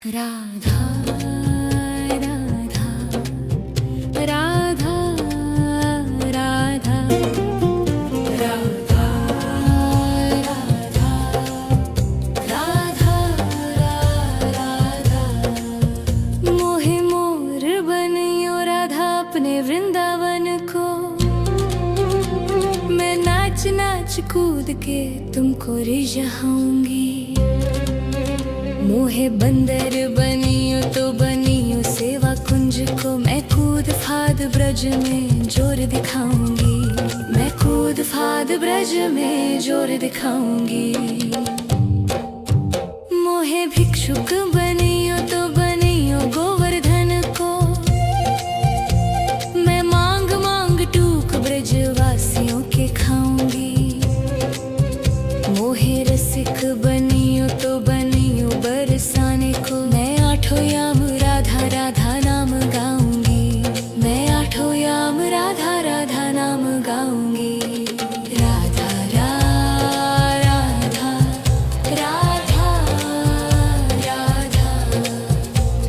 राधा राधा राधा राधा राधा राधा राधा मोहे मोर बनियो राधा अपने वृंदावन को। मैं नाच नाच कूद के तुमको रिझाऊंगी। मोहे बंदर बनियो तो बनियो सेवा कुंज को। मैं कूद फाद ब्रज में जोर दिखाऊंगी। मैं कूद फाद ब्रज में जोर दिखाऊंगी। मोहे भिक्षुक बनियो तो बनियो गोवर्धन को। मैं मांग मांग टूक ब्रजवासियों के खाऊंगी। मोहे रसिक बनियो तो बनियो बरसाने को। मैं आठों याम राधा राधा नाम गाऊंगी। मैं आठों याम राधा राधा नाम गाऊंगी। राधा राधा राधा राधा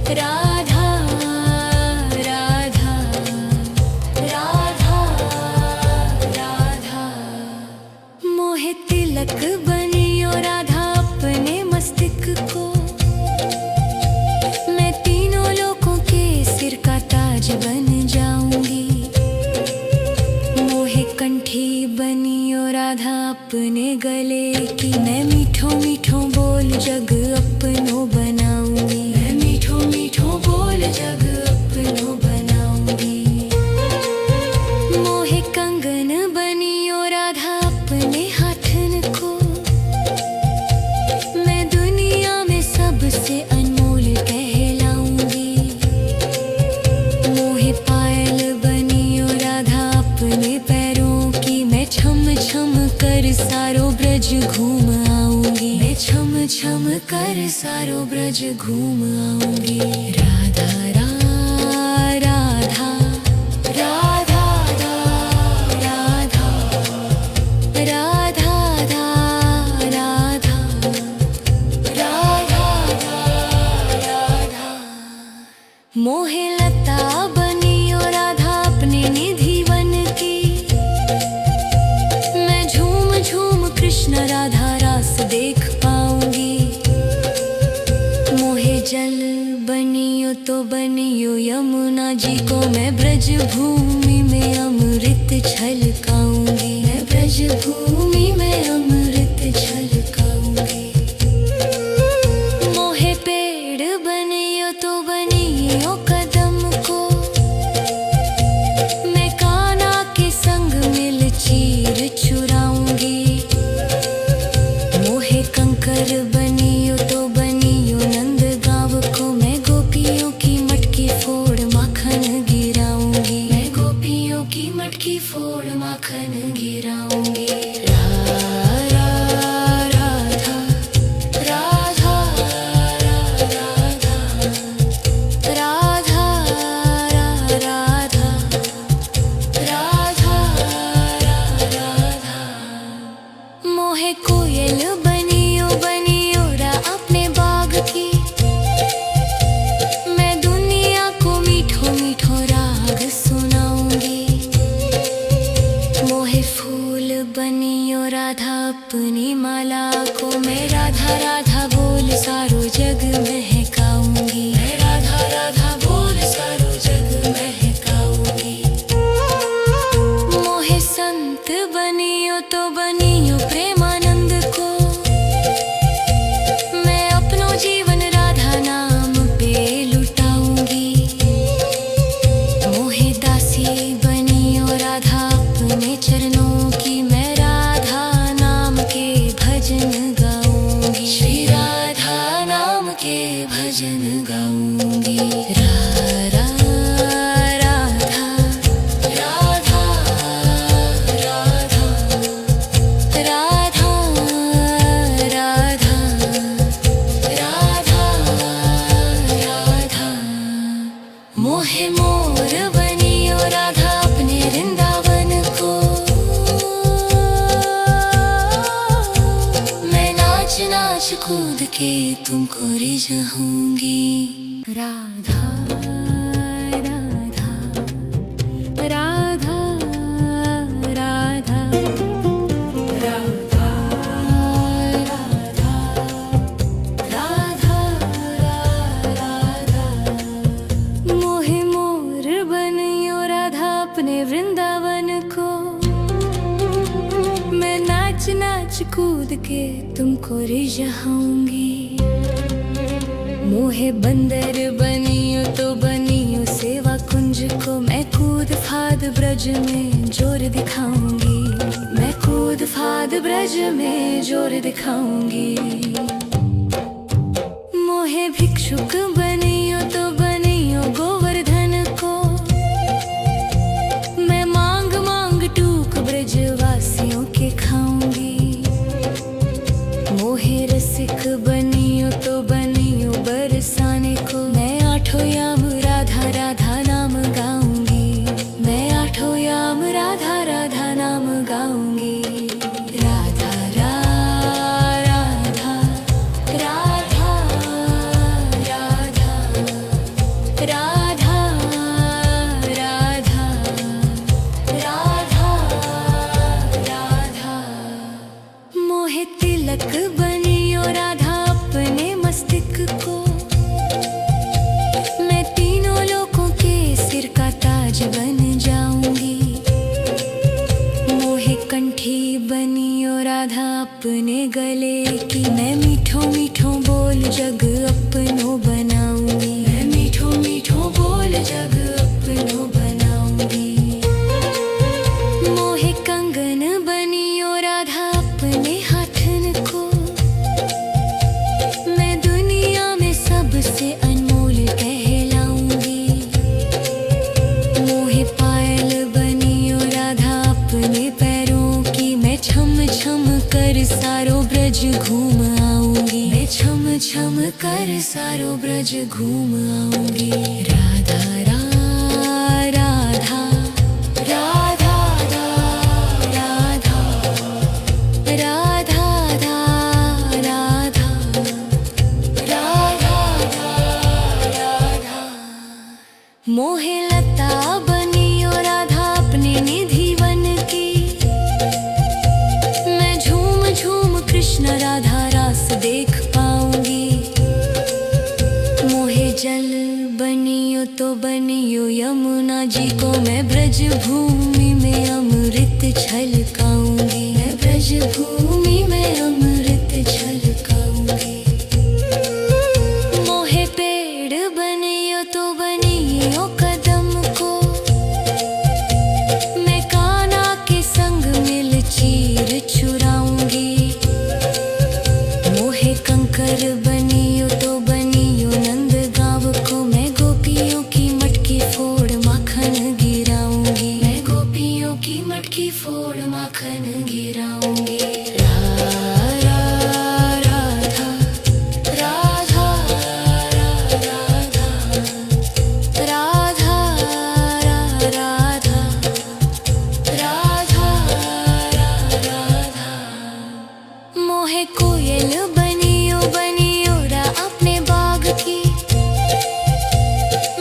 राधा राधा राधा राधा। मोहे तिलक बनियो राधा अपने मस्तिष्क को। मैं तीनों लोगों के सिर का ताज बन जाऊंगी। मोहे कंठी बनियो राधा अपने गले की। मैं मीठो मीठो बोल जग अपनो बनाऊंगी। मैं मीठो मीठो बोल जग अपनो बनाऊंगी। मोहे कंगन बनियो राधा अपने हाथन को। मैं दुनिया में सबसे अनमोल कहलाऊंगी। मोहे पायल बनियो राधा अपने पैरों की। मैं छम छम कर सारो ब्रज घूम आऊंगी। मैं छम छम कर सारो ब्रज घूम आऊंगी। राधा राधा राधा राधा राधा राधा राधा। मोहे लता बनियो राधा अपने निधि वन की। मैं झूम झूम कृष्ण राधा रास देख पाऊंगी। मोहे जल बनियो तो बनियो यमुना जी को। मैं ब्रज भूमि में अमृत छलकाऊंगी। मैं ब्रज भूमि में अमृत छलकाऊंगी। मोहे पेड़ बनियो तो बनियो कदम को। मैं कान्हा के संग मिल चीर चुराऊंगी। मोहे कंकर बनियो तो बनियो नंद गाँव को। मैं गोपियों की मटकी फोड़ माखन गिराऊंगी। मैं गोपियों की मटकी फोड़ माखन गिराऊंगी। राधा राधा राधा राधा राधा राधा। मोहे कोयल बनियो बनियो रा अपने बाग की। मैं दुनिया को मीठो मीठो राग सुनाऊंगी। मोहे फूल बनियो राधा अपनी माला को। मैं राधा राधा बोल सारो जग महकाऊंगी। मैं राधा राधा बोल सारो जग महकाऊंगी। मोहे संत बनियो तो बनियो प्रेमानंद को। मैं अपनो जीवन राधा नाम पे लुटाऊंगी। मोहे दासी बनियो राधा अपने चरणों की। मैं राधा नाम के भजन गाऊंगी। श्री राधा नाम के भजन गाऊंगी। राधा राधा राधा राधा राधा राधा राधा। मोहे मोर बनियो राधा अपने वृंदावन को। मैं नाच नाच कूद के तुमको जाऊंगी। राधा राधा राधा राधा राधा राधा राधा मोहे मोर बनियो राधा अपने वृंदावन को। मैं नाच नाच कूद के तुमको रिझाऊंगी। मोहे बंदर बनियो तो बनियो सेवा कुंज को। मैं कूद फाद ब्रज में जोर दिखाऊंगी। मैं कूद फाद ब्रज में जोर दिखाऊंगी। मोहे भिक्षुक बनियो तो बनियो गोवर्धन को। मैं मांग मांग टूक ब्रजवासियों के खाऊंगी। मोहे रसिक बनियो तो बनियो बरसाने को। मैं आठों याम राधा राधा नाम गाऊंगी। मैं आठों याम राधा राधा नाम गाऊंगी। राधा राधा राधा राधा राधा राधा राधा राधा मोहे तिलक बनियो राधा अपने मस्तिष्क को। मैं तीनों लोगों के सिर का ताज बन जाऊंगी। मोहे कंठी बनियो राधा अपने गले की। मैं मीठो मीठो बोल जग अपनो बनाऊंगी। मैं मीठो मीठो बोल जग अपनो बनाऊंगी। मोहे कंगन बनियो राधा अपने हाथन को। मैं दुनिया में सबसे अनमोल कहलाऊंगी। मोहे पायल बनियो राधा अपने पैरों की। मैं छम छम कर सारो ब्रज घूम आऊंगी। मैं छम छम कर सारो ब्रज घूम आऊंगी। राधा राधा राधा राधा राधा राधा राधा राधा मोहे लता बनियो राधा अपने निधि वन की। मैं झूम झूम कृष्ण राधा रास देख पाऊंगी। मोहे जल बनियो तो बनियो यमुना जी को। मैं ब्रज भूमि में अमृत छलकाऊंगी। मैं ब्रज भूमि में अमृत छलकाऊंगी। मोहे पेड़ बनियो तो बनियो कदम को। मैं कान्हा के संग मिल चीर चुराऊंगी। मोहे कंकर बनियो तो बनियो नंद गाँव को। मैं गोपियों की मटकी फोड़ माखन गिराऊंगी। मैं गोपियों की मटकी फोड़ माखन गिराऊंगी। राधा राधा राधा राधा राधा राधा राधा मोहे कोयल बनियो बनियो रा अपने बाग की।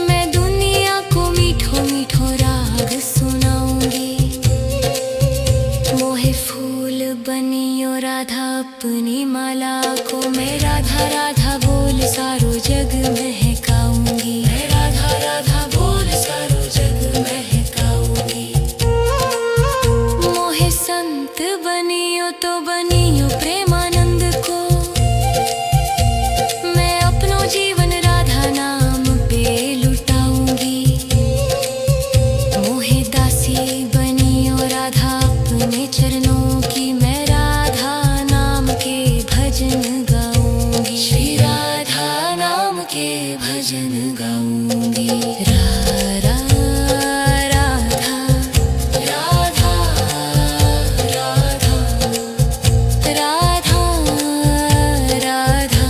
मैं दुनिया को मीठो मीठो राग सुनाऊंगी। मोहे फूल बनियो राधा अपनी माला को। मैं राधा राधा बोल सारो जग महकाऊंगी। मैं राधा राधा बोल सारो जग महकाऊंगी। मोहे संत बनियो तो बनियो प्रेमानंद को। मैं अपनो जीवन राधा नाम पे लुटाऊंगी। मोहे दासी बनियो राधा अपने चरणों की। मैं राधा नाम के भजन गाऊंगी। श्री राधा नाम के भजन गाऊंगी। राधा राधा राधा राधा राधा राधा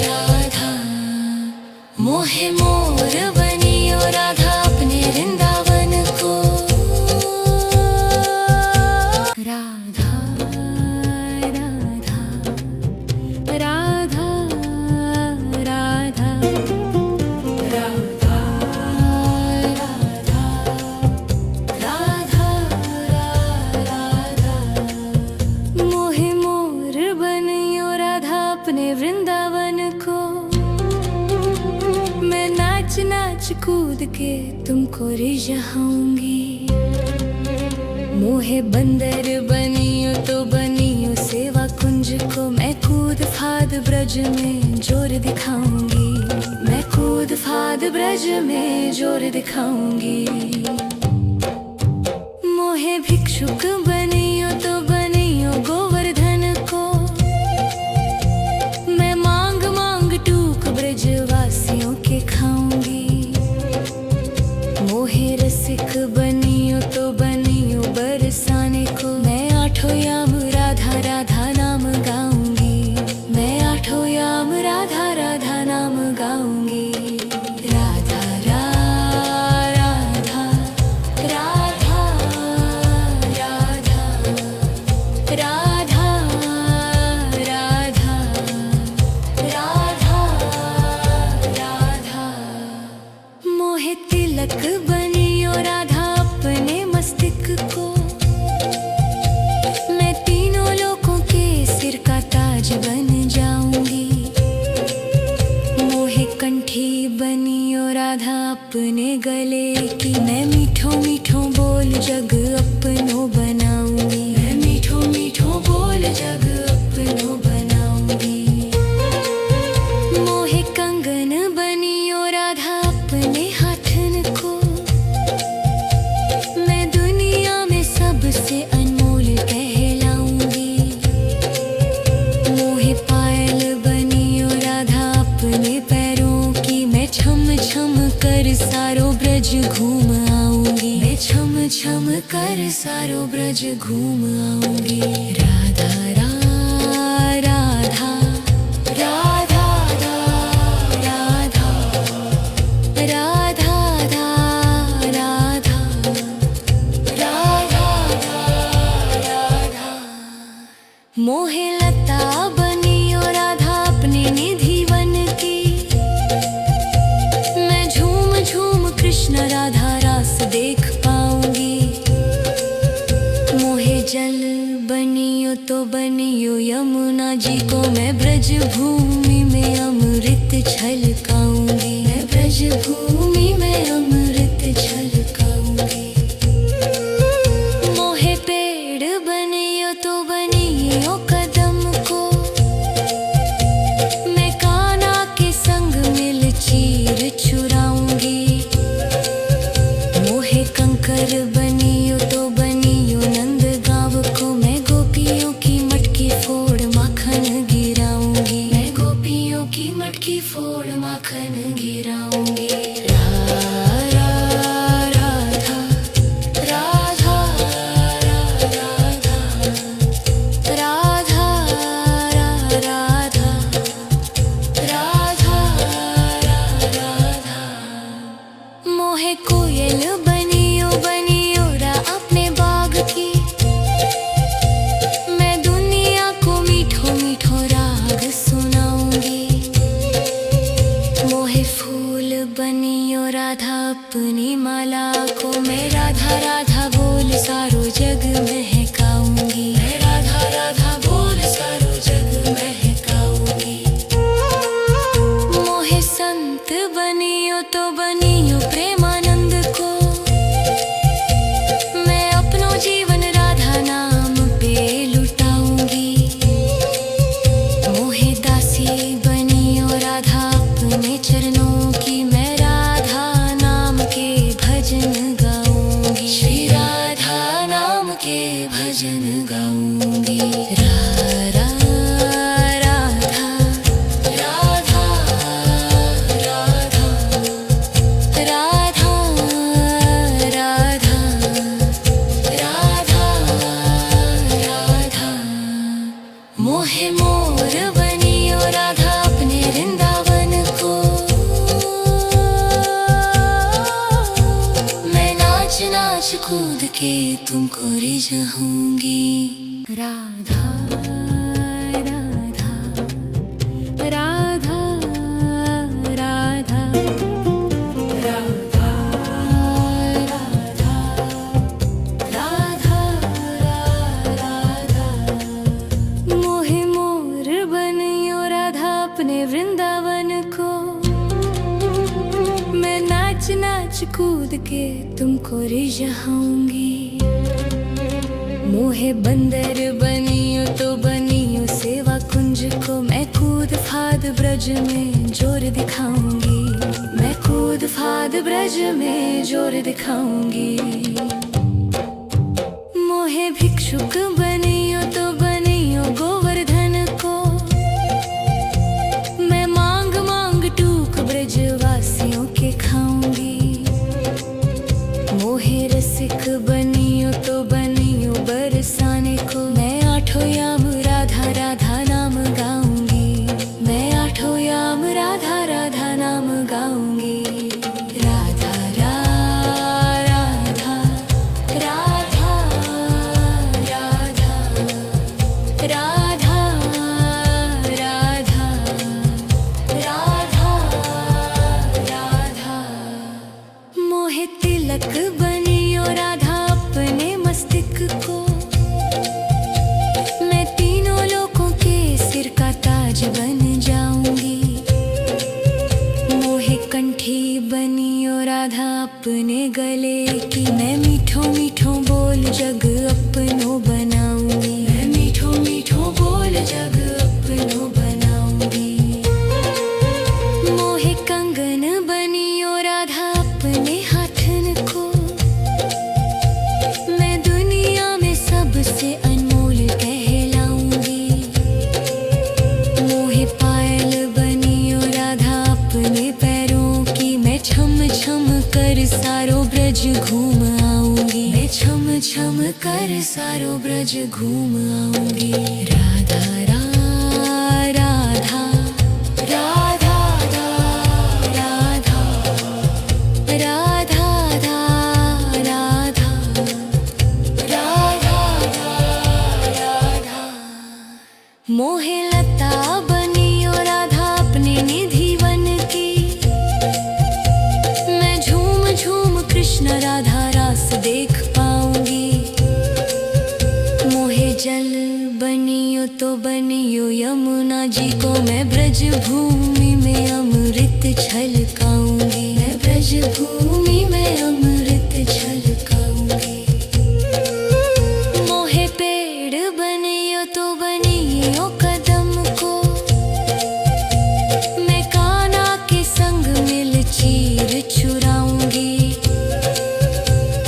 राधा मोहे मोर बनियो राधा अपने वृंदावन को। राधा राधा अपने वृंदावन को। मैं नाच नाच कूद के तुमको रिझाऊंगी। मोहे बंदर बनियो तो बनियो सेवा कुंज को। मैं कूद फाद ब्रज में जोर दिखाऊंगी। मैं कूद फाद ब्रज में जोर दिखाऊंगी। मोहे भिक्षुक बनियो तो बनियो गोवर्धन को। मैं मांग मांग टूक ब्रजवासियों के खाऊंगी। मोहे रसिक बनियो तो बनियो बरसाने को। मैं आठों याम राधा राधा नाम गाऊंगी। मैं आठों याम राधा राधा नाम गाऊंगी। राधा राधा राधा राधा राधा राधा राधा राधा। मोहे तिलक बनियो राधा अपने मस्तक को। मैं तीनों लोगों के सिर का ताज बन जाऊंगी। मोहे कंठी बनियो राधा अपने गले की। मैं मीठो मीठो बोल जग अपनो बनाऊंगी। मैं मीठो मीठो बोल जग अपनो बनाऊंगी। मोहे कंगन बनियो राधा अपने हाथन को। मैं दुनिया में सबसे अनमोल कहलाऊंगी। मोहे पायल बनियो राधा अपने पैरों की। मैं छम छम कर सारो ब्रज घूम आऊंगी। मैं छम छम कर सारो ब्रज घूम आऊंगी। राधा राधा राधा राधा राधा राधा राधा राधा। मोहे लता बनियो राधा अपने निधि वन की। मैं झूम झूम कृष्ण राधा रास देख पाऊंगी। मोहे जल बनियो तो बनियो यमुना जी को। मैं ब्रज भूमि में अमृत छलकाऊंगी। मैं ब्रज भूमि में अमृत छलकाऊंगी। मोहे पेड़ बनियो तो बनियो कदम को। मैं कान्हा के संग मिल चीर चुराऊंगी। मोहे कंकर बनियो तो बनियो नंद गाँव को। मैं गोपियों की मटकी फोड़ माखन गिराऊंगी। मैं गोपियों की मटकी फोड़ माखन गिराऊंगी। राधा राधा राधा राधा राधा राधा राधा। मोहे कोयल बनियो बनियो रा अपने बाग की। मैं दुनिया को मीठो मीठो राग सुनाऊंगी। मोहे फूल बनियो राधा अपनी माला को। मैं राधा राधा बोल सारो जग महकाऊंगी। मैं राधा राधा बोल सारो जग महकाऊंगी। मोहे संत बनियो तो बनियो प्रेमानंद को। मैं अपनो जीवन राधा नाम पे लुटाऊंगी। मोहे दासी बनियो राधा अपने चरणों की। मैं राधा नाम के भजन गाऊंगी। श्री राधा नाम के भजन गाऊंगी। राधा राधा राधा राधा राधा राधा राधा। मोहे मोर बनियो राधा अपने वृंदावन को। मैं नाच नाच कूद के तुमको रिझाऊंगी। राधा राधा राधा राधा राधा राधा राधा राधा। मोहे मोर बनियो राधा अपने वृंदावन को। मैं नाच नाच कूद के तुमको रिझाऊंगी। मोहे बंदर बनियो तो बनियो सेवा कुंज को। मैं कूद फाद ब्रज में जोर दिखाऊंगी। मैं कूद फाद ब्रज में जोर दिखाऊंगी। मोहे भिक्षुक बनियो तो बनियो गोवर्धन को। मैं मांग मांग टूक ब्रजवासियों के खाऊंगी। मोहे रसिक बनियो तो बनियो बरसाने को। मैं आठों याम राधा राधा नाम गाऊंगी। मैं आठों याम राधा राधा नाम गाऊंगी। राधा राधा राधा राधा राधा राधा राधा राधा। मोहे तिलक बनियो राधा अपने मस्तिष्क को। मैं तीनों लोगों के सिर का ताज बन जाऊंगी। मोहे कंठी बनियो राधा अपने गले की। मैं मीठो मीठो बोल जग अपनो बनाऊंगी। मैं मीठो मीठो बोल जग अपनो बनाऊंगी। मोहे कंगन बनियो राधा अपने हाथन को। मैं दुनिया में सबसे अनमोल कहलाऊंगी। मोहे पायल बनियो राधा अपने पैरों की। मैं छम छम कर सारो ब्रज घूम आऊंगी। मैं छम छम कर सारो ब्रज घूम आऊंगी। राधा राधा राधा राधा राधा राधा राधा राधा। मोहे लता बनियो राधा अपने निधि वन की। मैं झूम झूम कृष्ण राधा रास देख पाऊंगी। मोहे जल बनियो तो बनियो यमुना जी को। मैं ब्रज भूमि में अमृत छलकाऊंगी। मैं ब्रज भूमि में अमृत छलकाऊंगी। मोहे पेड़ बनियो तो बनियो कदम को। मैं कान्हा के संग मिल चीर चुराऊंगी।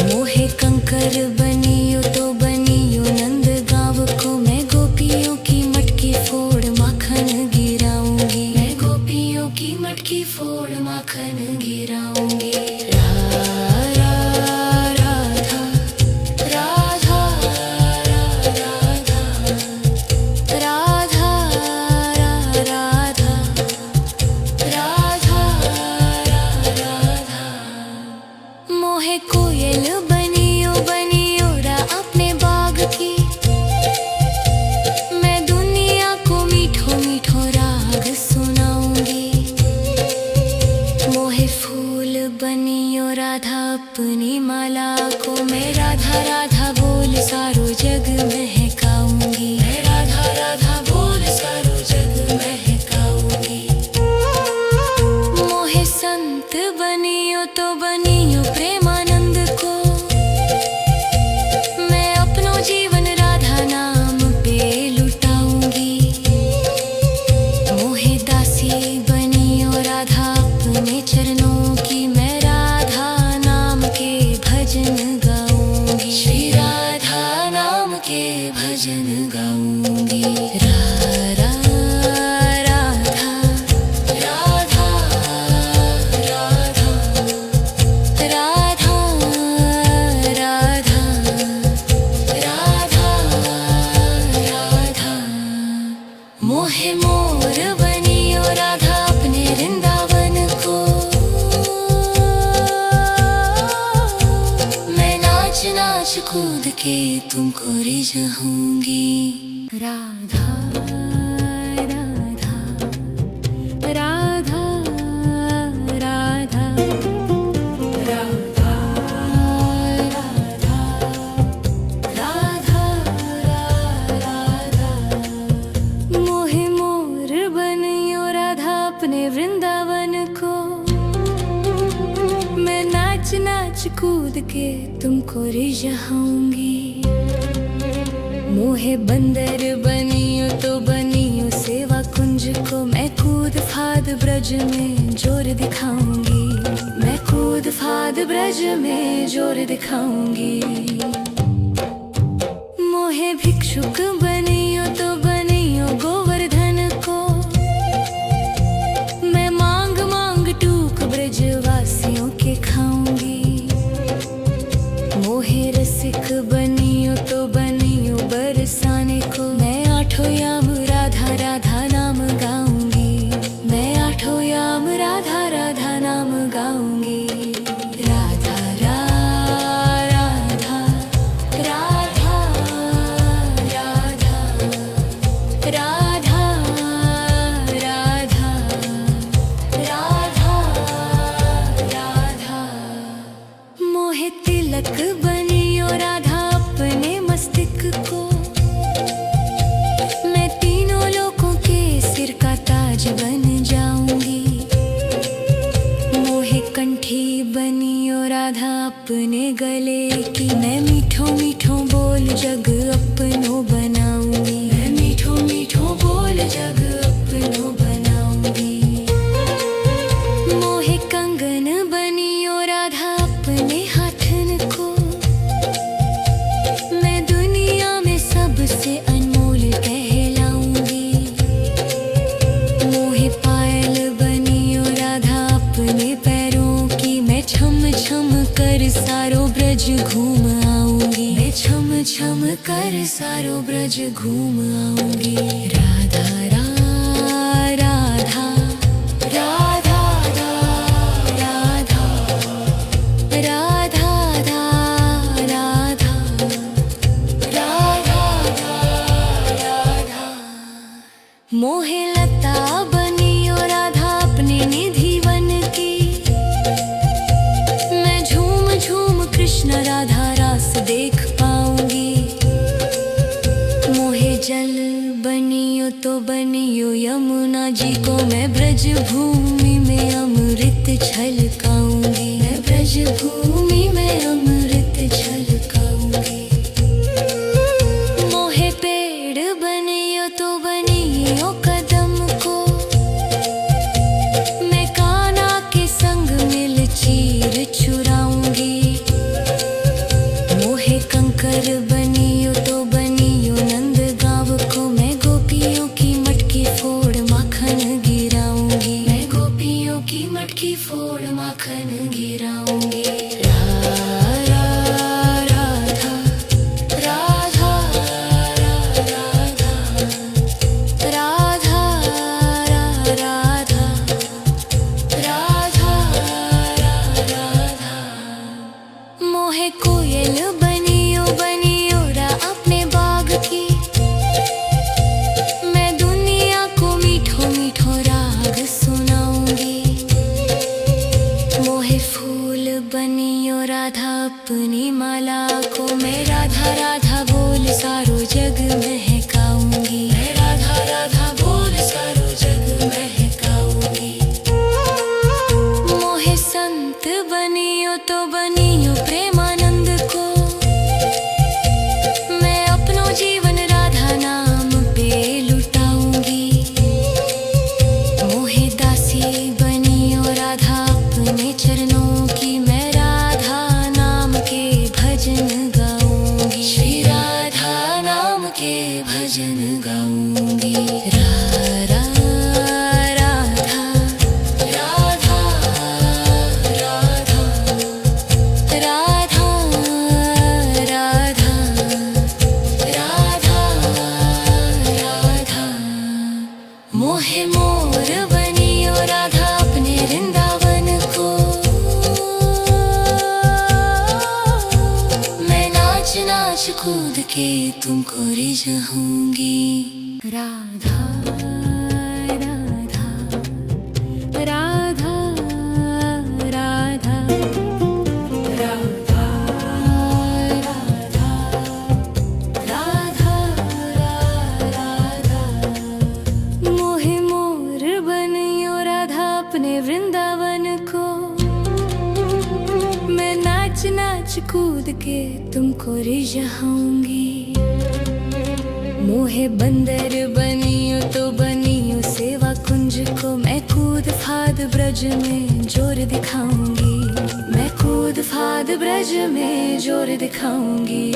मोहे कंकर बनियो तो बनियो नंद गाँव को। मैं गोपियों की मटकी फोड़ माखन गिराऊंगी। मैं गोपियों की मटकी फोड़ माखन गिराऊंगी। राधा राधा राधा राधा राधा राधा राधा राधा। मोहे कोयल बनियो बनियो रा अपने बाग की। मैं दुनिया को मीठो मीठो राग सुनाऊंगी। मोहे फूल बनियो राधा अपनी माला को। मैं राधा राधा बोल सारो जग महकाऊंगी। मैं राधा राधा बोल सारो जग महकाऊंगी। मोहे संत बनियो तो बनियो प्रेमानंद को। मैं अपनो जीवन राधा नाम पे लुटाऊंगी। मोहे दासी बनियो राधा अपने चरणों की। मैं राधा नाम के भजन गाऊंगी। श्री राधा नाम के भजन गाऊंगी। राधा राधा राधा राधा राधा राधा राधा। मोहे मोर बनियो राधा अपने वृंदावन को। मैं नाच नाच कूद के तुमको रिझाऊंगी। राधा राधा राधा राधा राधा राधा राधा राधा। मोहे मोर बनियो राधा अपने वृंदावन को। मैं नाच नाच कूद के तुमको रिझाऊंगी। मोहे बंदर बनियो तो बनियो सेवा कुंज को। मैं कूद फाद ब्रज में जोर दिखाऊंगी। मैं कूद फाद ब्रज में जोर दिखाऊंगी। मोहे भिक्षुक बनियो तो बनियो गोवर्धन को। मैं मांग मांग टूक ब्रजवासियों के खाऊंगी। मोहे रसिक बनियो तो बनियो बरसाने को। मैं आठों याम राधा राधा नाम गाऊंगी। मैं आठों याम राधा राधा नाम गाऊंगी। राधा राधा राधा राधा राधा राधा राधा राधा। मोहे तिलक बनियो राधा अपने मस्तक को। मैं तीनों लोगों के सिर का ताज बन जाऊंगी। मोहे कंठी बनियो राधा अपने गले की। मैं मीठो मीठो बोल जग अपनो बनाऊंगी। मैं मीठो मीठो बोल जग अपनो बनाऊंगी। मोहे कंगन बनियो राधा अपने हाथन को। मैं दुनिया में सबसे अनमोल कहलाऊंगी। मोहे पायल बनियो राधा अपने पैरों की। मैं छम छम कर सारो ब्रज घूम आऊंगी। मैं छम छम कर सारो ब्रज घूम आऊंगी। राधा राधा राधा राधा राधा राधा राधा राधा। मोहे लता बनियो राधा अपने निधि वन की। मैं झूम झूम कृष्ण राधा रास देख पाऊंगी। मोहे जल बनियो तो बनियो यमुना जी को। मैं ब्रज भूमि में अमृत छलकाऊंगी। मैं ब्रज भूमि में अमृत छलकाऊंगी। मोहे पेड़ बनियो तो बनियो कदम को। मैं कान्हा के संग मिल चीर चुराऊंगी। मोहे कंकर बनियो तो बनियो नंद गाँव को। मैं गोपियों की मटकी फोड़ माखन गिराऊंगी। मैं गोपियों की मटकी फोड़ माखन गिराऊंगी। राधा राधा राधा राधा राधा राधा राधा राधा। मोहे कोयल बनियो बनियो रा अपने बाग की। मैं दुनिया को मीठो मीठो राग सुनाऊंगी। मोहे फूल बनियो राधा अपनी माला को। मैं राधा राधा बोल सारो जग महकाऊंगी। मैं राधा राधा बोल सारो जग महकाऊंगी। मोहे संत बनियो तो बनियो प्रेमानंद को। मैं अपनो जीवन राधा नाम पे लुटाऊंगी। मोहे दासी बनियो राधा अपने चरणों की। मैं राधा नाम के भजन गाऊंगी। श्री राधा नाम के भजन गाऊंगी। राधा राधा राधा राधा राधा राधा राधा राधा। मोहे मोर बनियो राधा अपने वृंदावन को। मैं नाच नाच कूद के तुमको रिझाऊंगी। राधा राधा राधा राधा राधा राधा राधा राधा। मोहे मोर बनियो कूद के तुमको रिझाऊंगी। मोहे बंदर बनियो तो बनियो सेवा कुंज को, मैं कूद फाद ब्रज में जोर दिखाऊंगी। मैं कूद फाद ब्रज में जोर दिखाऊंगी।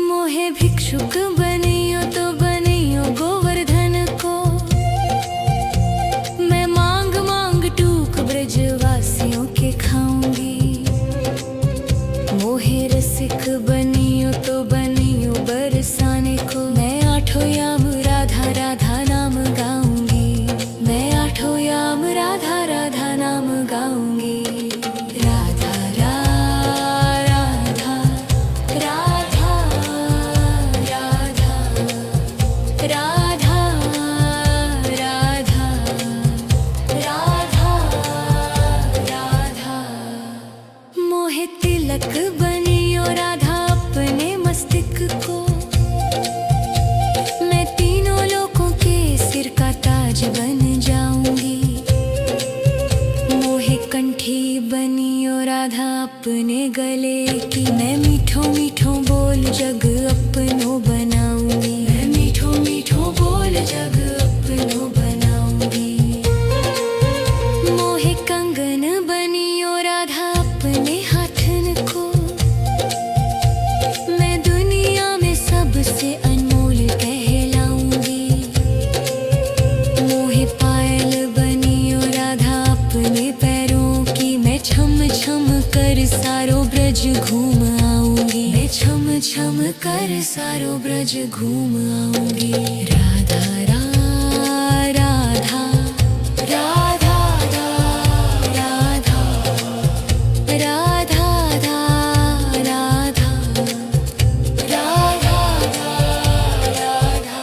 मोहे भिक्षुक बनियो तो बनियो गोवर्धन को, मैं मांग मांग टूक ब्रजवासियों के खाऊंगी। मोहे रसिक बनियो तो बनियो बरसाने को, मैं आठों याम राधा राधा नाम गाऊंगी। मैं आठों याम राधा राधा नाम गाऊंगी। राधा राधा राधा राधा राधा राधा राधा राधा। मोहे तिलक बनियो राधा अपने मस्तिष्क को, मैं तीनों लोगों के सिर का ताज बन जाऊंगी। मोहे कंठी बनियो राधा अपने गले की, मैं मीठो मीठो बोल जग अपनो बनाऊंगी। मैं मीठो मीठो बोल जग अपनो बनाऊंगी। मोहे कंगन बनियो राधा अपने हाथन को, मैं दुनिया में सबसे अनमोल कहलाऊंगी। मोहे पायल बनियो राधा अपने पैरों की, मैं छम छम कर सारो ब्रज घूम आऊंगी। मैं छम छम कर सारो ब्रज घूम आऊंगी। राधा राधा राधा राधा राधा राधा राधा राधा।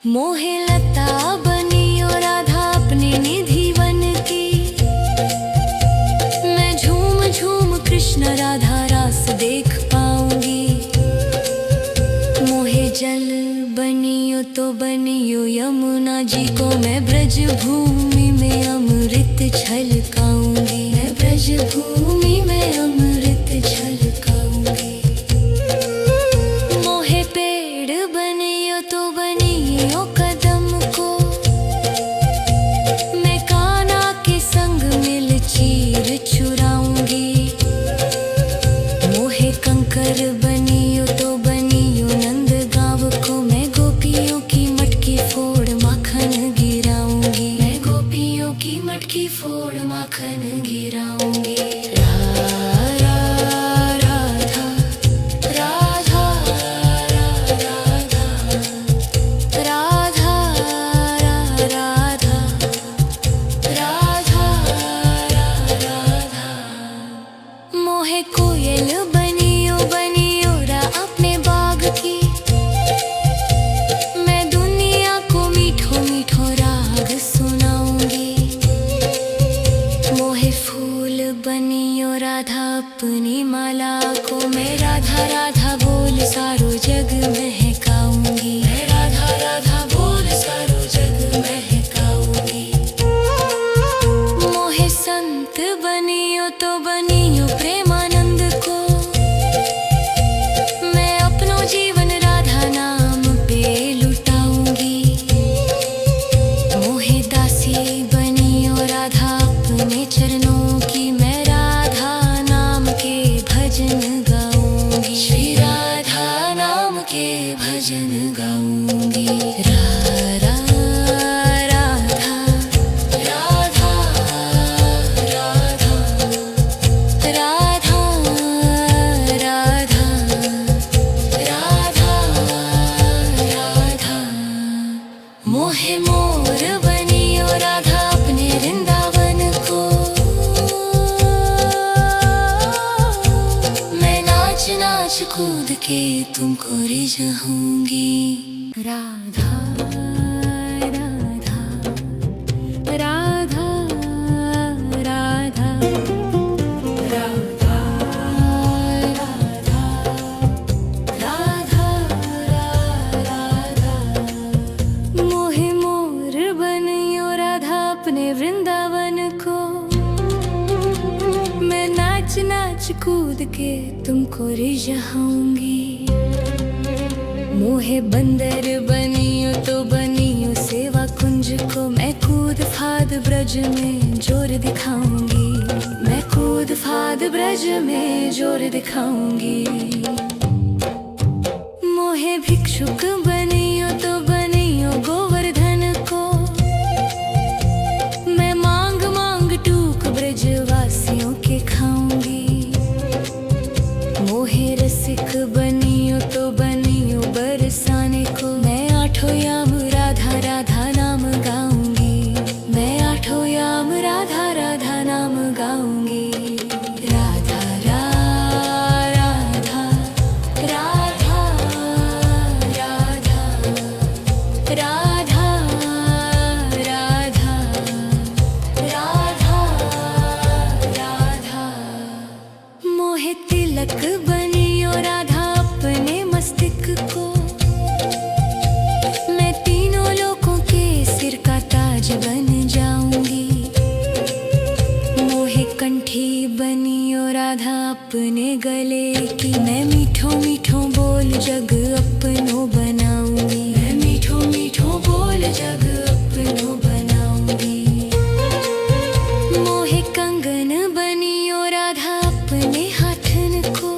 मोहे लता बनियो राधा अपने निधि वन की, मैं झूम झूम कृष्ण राधा रास देख पाऊंगी। मोहे जल बनियो तो बनियो यमुना जी को, मैं ब्रज भूमि में अमृत छलकाऊंगी। मैं ब्रज भूमि में अमृत छलकाऊंगी। मोहे पेड़ बनियो तो बनियो कदम को, मैं कान्हा के संग मिल चीर चुराऊंगी। मोहे कंकर बनियो तो बनियो नंद गाँव को, मैं गोपियों की मटकी फोड़ माखन गिराऊंगी। मैं गोपियों की मटकी फोड़ माखन गिराऊंगी। राधा राधा राधा राधा राधा राधा राधा। मोहे कोयल बनियो बनियो रा अपने बाग की, मैं दुनिया को मीठो मीठो राग सुनाऊंगी। मोहे फूल बनियो राधा अपनी माला को, मैं राधा राधा बोल सारो जग महकाऊंगी। मैं राधा राधा बोल सारो जग महकाऊंगी। मोहे संत बनियो तो बनियो प्रेमानंद को, मैं अपनो जीवन राधा नाम पे लुटाऊंगी। मोहे दासी बनियो राधा अपने चरणों की, मैं राधा नाम के भजन गाऊंगी। श्री राधा नाम के भजन गाऊंगी। राधा राधा राधा राधा राधा राधा राधा। मोहे मोर बनियो राधा अपने वृंदावन को, मैं नाच नाच कूद के तुमको रिझाऊंगी। राधा राधा राधा राधा राधा राधा राधा राधा। मोहे मोर बनियो राधा अपने वृंदावन को, मैं नाच नाच कूद के तुमको रिझाऊंगी। मोहे बंदर बनियो तो बनियो सेवा कुंज को, मैं कूद फाद ब्रज में जोर दिखाऊंगी। मैं कूद फाद ब्रज में जोर दिखाऊंगी। मोहे भिक्षुक बनियो तो बनियो गोवर्धन को, मैं मांग मांग टूक ब्रजवासियों के खाऊंगी। मोहे रसिक बनियो तो बनियो बरसाने को, मैं आठों याम राधा राधा नाम गाऊंगी। मैं आठों याम राधा राधा नाम गाऊंगी। राधा राधा राधा राधा राधा राधा राधा राधा। मोहे तिलक बनियो राधा अपने मस्तिष्क को, मैं तीनों लोगों के सिर का ताज बन जाऊंगी। मोहे कंठी बनियो राधा अपने गले की, मैं मीठो मीठो बोल जग अपनो बनाऊंगी। मैं मीठो मीठो बोल जग अपनो बनाऊंगी। मोहे कंगन बनियो राधा अपने हाथन को,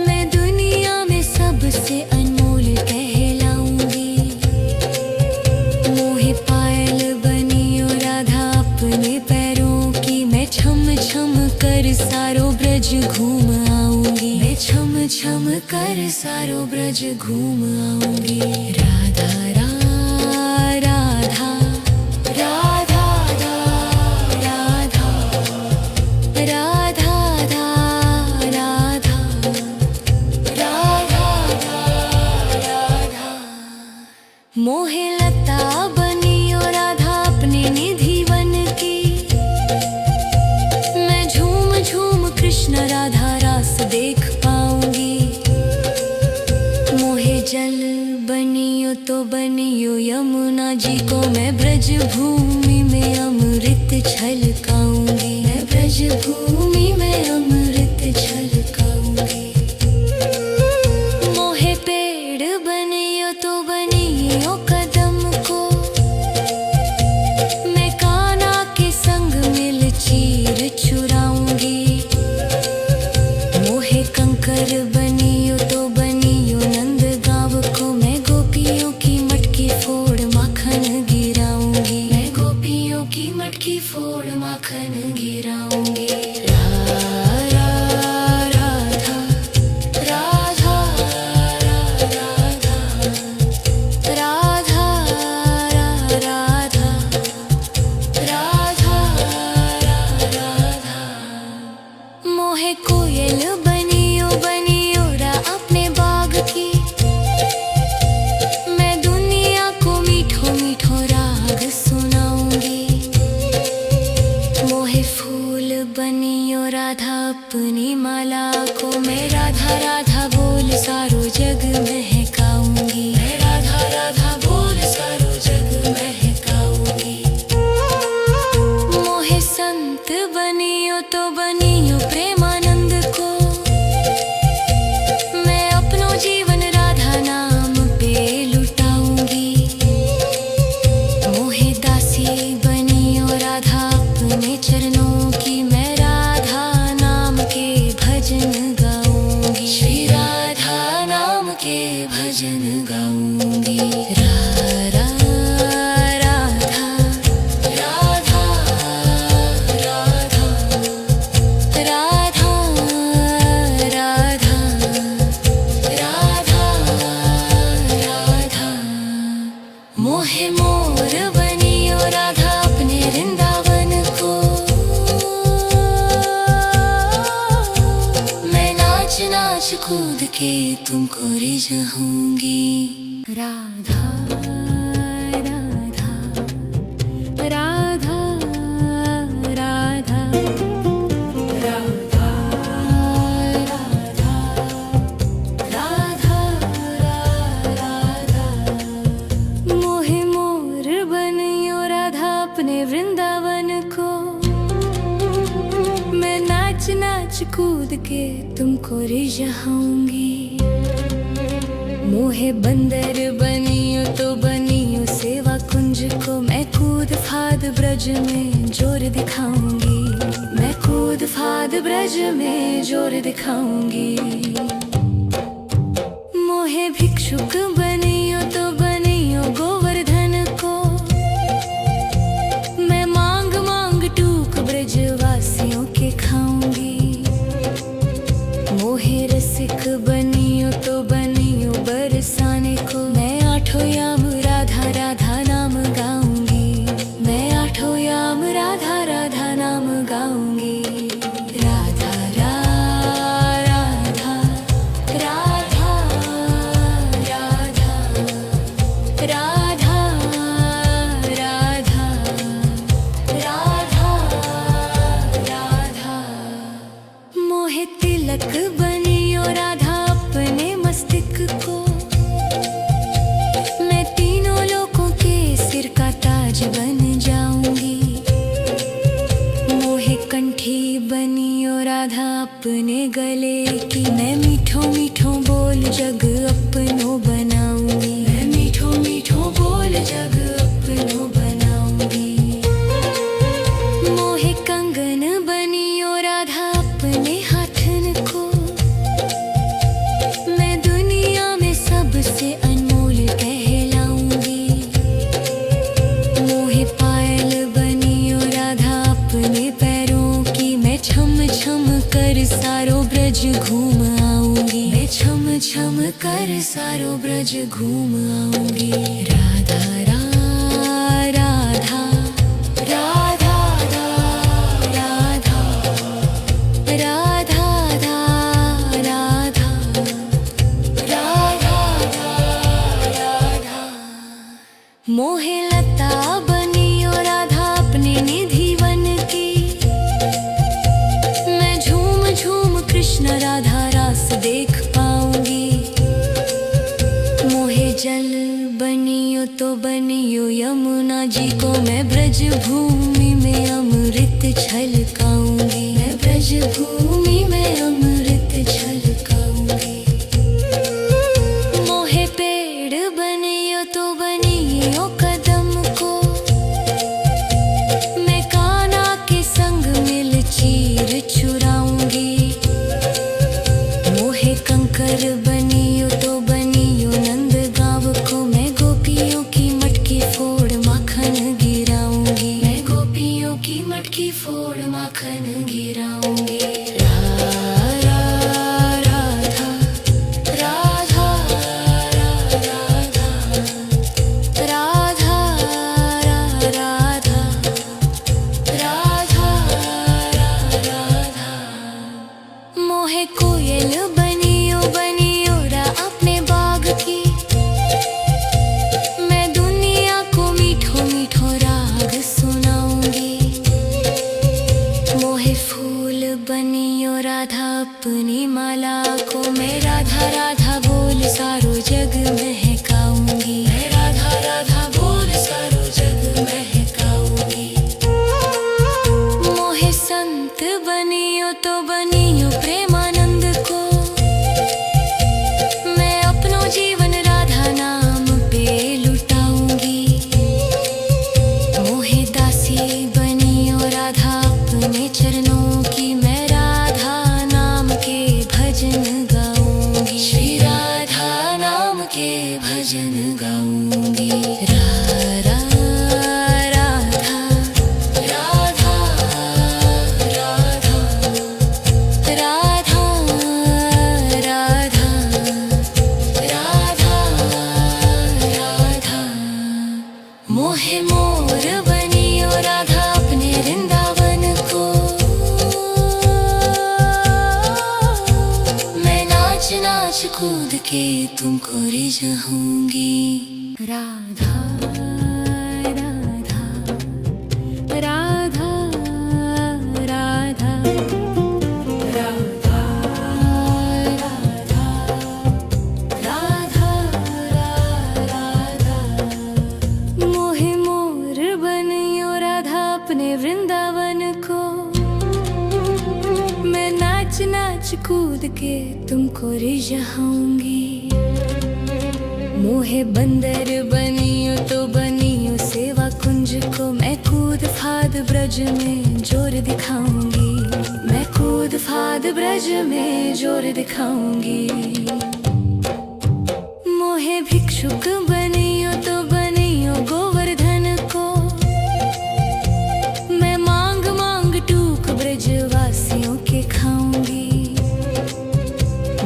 मैं दुनिया में सबसे अनमोल कहलाऊंगी। मोहे पायल बनियो राधा अपने पैरों की, मैं छम छम कर सारो ब्रज घूम आऊंगी। मैं छम छम कर सारो ब्रज घूम आऊंगी। राधा राधा राधा राधा राधा राधा राधा राधा। मोहे लता बनियो राधा अपने निधि वन की, मैं झूम झूम कृष्ण राधा रास देख पाऊंगी। मोहे जल बनियो तो बनियो यमुना जी को, मैं ब्रज भूमि में अमृत छलकाऊंगी। मैं ब्रज भूमि में अमृत छलकाऊंगी। मोहे पेड़ बनियो तो बनियो कदम को, मैं कान्हा के संग मिल चीर चुराऊंगी। मोहे कंकर बनियो तो बनियो नंद गाँव को, मैं गोपियों की मटकी फोड़ माखन गिराऊंगी। मैं गोपियों की मटकी फोड़ माखन गिराऊंगी। राधा राधा राधा राधा राधा राधा। मोहे कोयल बनियो बनियो रा अपने बाग की, मैं दुनिया को मीठो मीठो राग सुनाऊंगी। मोहे फूल बनियो राधा अपनी माला को, मैं राधा राधा बोल सारो जग महकाऊंगी। मैं राधा राधा बोल सारो जग महकाऊंगी। मोहे संत बनियो तो बनियो प्रेमानंद को, मैं अपनो जीवन राधा नाम पे लुटाऊंगी। मोहे दासी बनियो राधा अपने चरणों की, मैं राधा नाम के भजन गाऊंगी। श्री राधा नाम के भजन गाऊंगी। राधा राधा राधा राधा राधा राधा राधा। मोहे मोर बनियो राधा अपने वृंदावन को, मैं नाच नाच कूद के तुमको रिझाऊंगी। राधा राधा राधा राधा राधा राधा राधा। मोहे मोर बनियो राधा अपने वृंदावन को, मैं नाच कूद के तुमको रिझाऊंगी। मोहे बंदर बनियो तो बनियो सेवा कुंज को, मैं कूद फाद ब्रज में जोर दिखाऊंगी। मैं कूद फाद ब्रज में जोर दिखाऊंगी। मोहे भिक्षुक बनियो तो बनियो गोवर्धन को, मैं मांग मांग टूक ब्रजवासियों के खाऊंगी। मोहे रसिक बनियो तो बनियो बरसाने को, मैं आठों याम राधा राधा नाम गाऊंगी। मैं आठों याम राधा राधा नाम गाऊंगी। राधा राधा राधा राधा राधा राधा राधा राधा। मोहे तिलक बनियो राधा अपने मस्तिष्क को, मैं तीनों लोगों के सिर का ताज बन जाऊंगी। मोहे कंठी बनियो राधा अपने गले की, मैं मीठो मीठो बोल जग अपनो बनाऊंगी। मैं मीठो मीठो बोल जग अपनो बनाऊंगी। मोहे कंगन बनियो राधा अपने हाथन को, मैं दुनिया में सबसे अनमोल कहलाऊंगी। मोहे पायल बनियो राधा अपने पैरों की, मैं छम छम कर सारो ब्रज घूम आऊंगी। मैं छम छम कर सारो ब्रज घूम आऊंगी। राधा राधा राधा राधा राधा राधा राधा राधा। मोहे लता बनियो राधा अपने निधि वन की, मैं झूम झूम कृष्ण राधा रास देख पाऊंगी। मोहे जल बनियो तो बनियो यमुना जी को, मैं ब्रज भूमि में अमृत छलकाऊंगी। मैं ब्रज भूमि में अमृत छलकाऊंगी। मोहे पेड़ बनियो तो बनियो कदम को, मैं कान्हा के संग मिल चीर चुराऊंगी। मोहे कंकर बनियो तो बनियो नंद गाँव को, मैं गोपियों की मटकी फोड़ माखन गिराऊंगी। मैं गोपियों की मटकी फोड़ माखन गिराऊंगी। राधा राधा राधा राधा राधा राधा। मोहे कोयल बनियो बनियो रा अपने बाग की, मैं दुनिया को मीठो मीठो राग सुनाऊंगी। मोहे फूल बनियो राधा अपनी माला को, मैं राधा राधा बोल सारो जग महकाऊंगी। मैं राधा राधा बोल सारो जग महकाऊंगी। मोहे संत बनियो तो बनियो प्रेमानंद को, मैं अपनो जीवन राधा नाम पे लुटाऊंगी। मोहे दासी बनियो राधा अपने चरणों की, मैं राधा नाम के भजन गाऊंगी। श्री राधा नाम के भजन गाऊंगी। राधा राधा राधा राधा राधा राधा राधा। मोहे मोर बनियो राधा अपने वृंदावन को, मैं नाच नाच कूद के तुमको रिझाऊंगी। राधा राधा राधा राधा राधा राधा राधा। मोहे मोर बनियो राधा अपने वृंदावन को, मैं नाच कूद के तुमको रिझाऊंगी। मोहे बंदर बनियो तो बनियो सेवा कुंज को, मैं कूद फाद ब्रज में जोर दिखाऊंगी। मैं कूद फाद ब्रज में जोर दिखाऊंगी। मोहे भिक्षुक बनियो तो बनियो गोवर्धन को, मैं मांग मांग टूक ब्रजवासियों के खाऊंगी।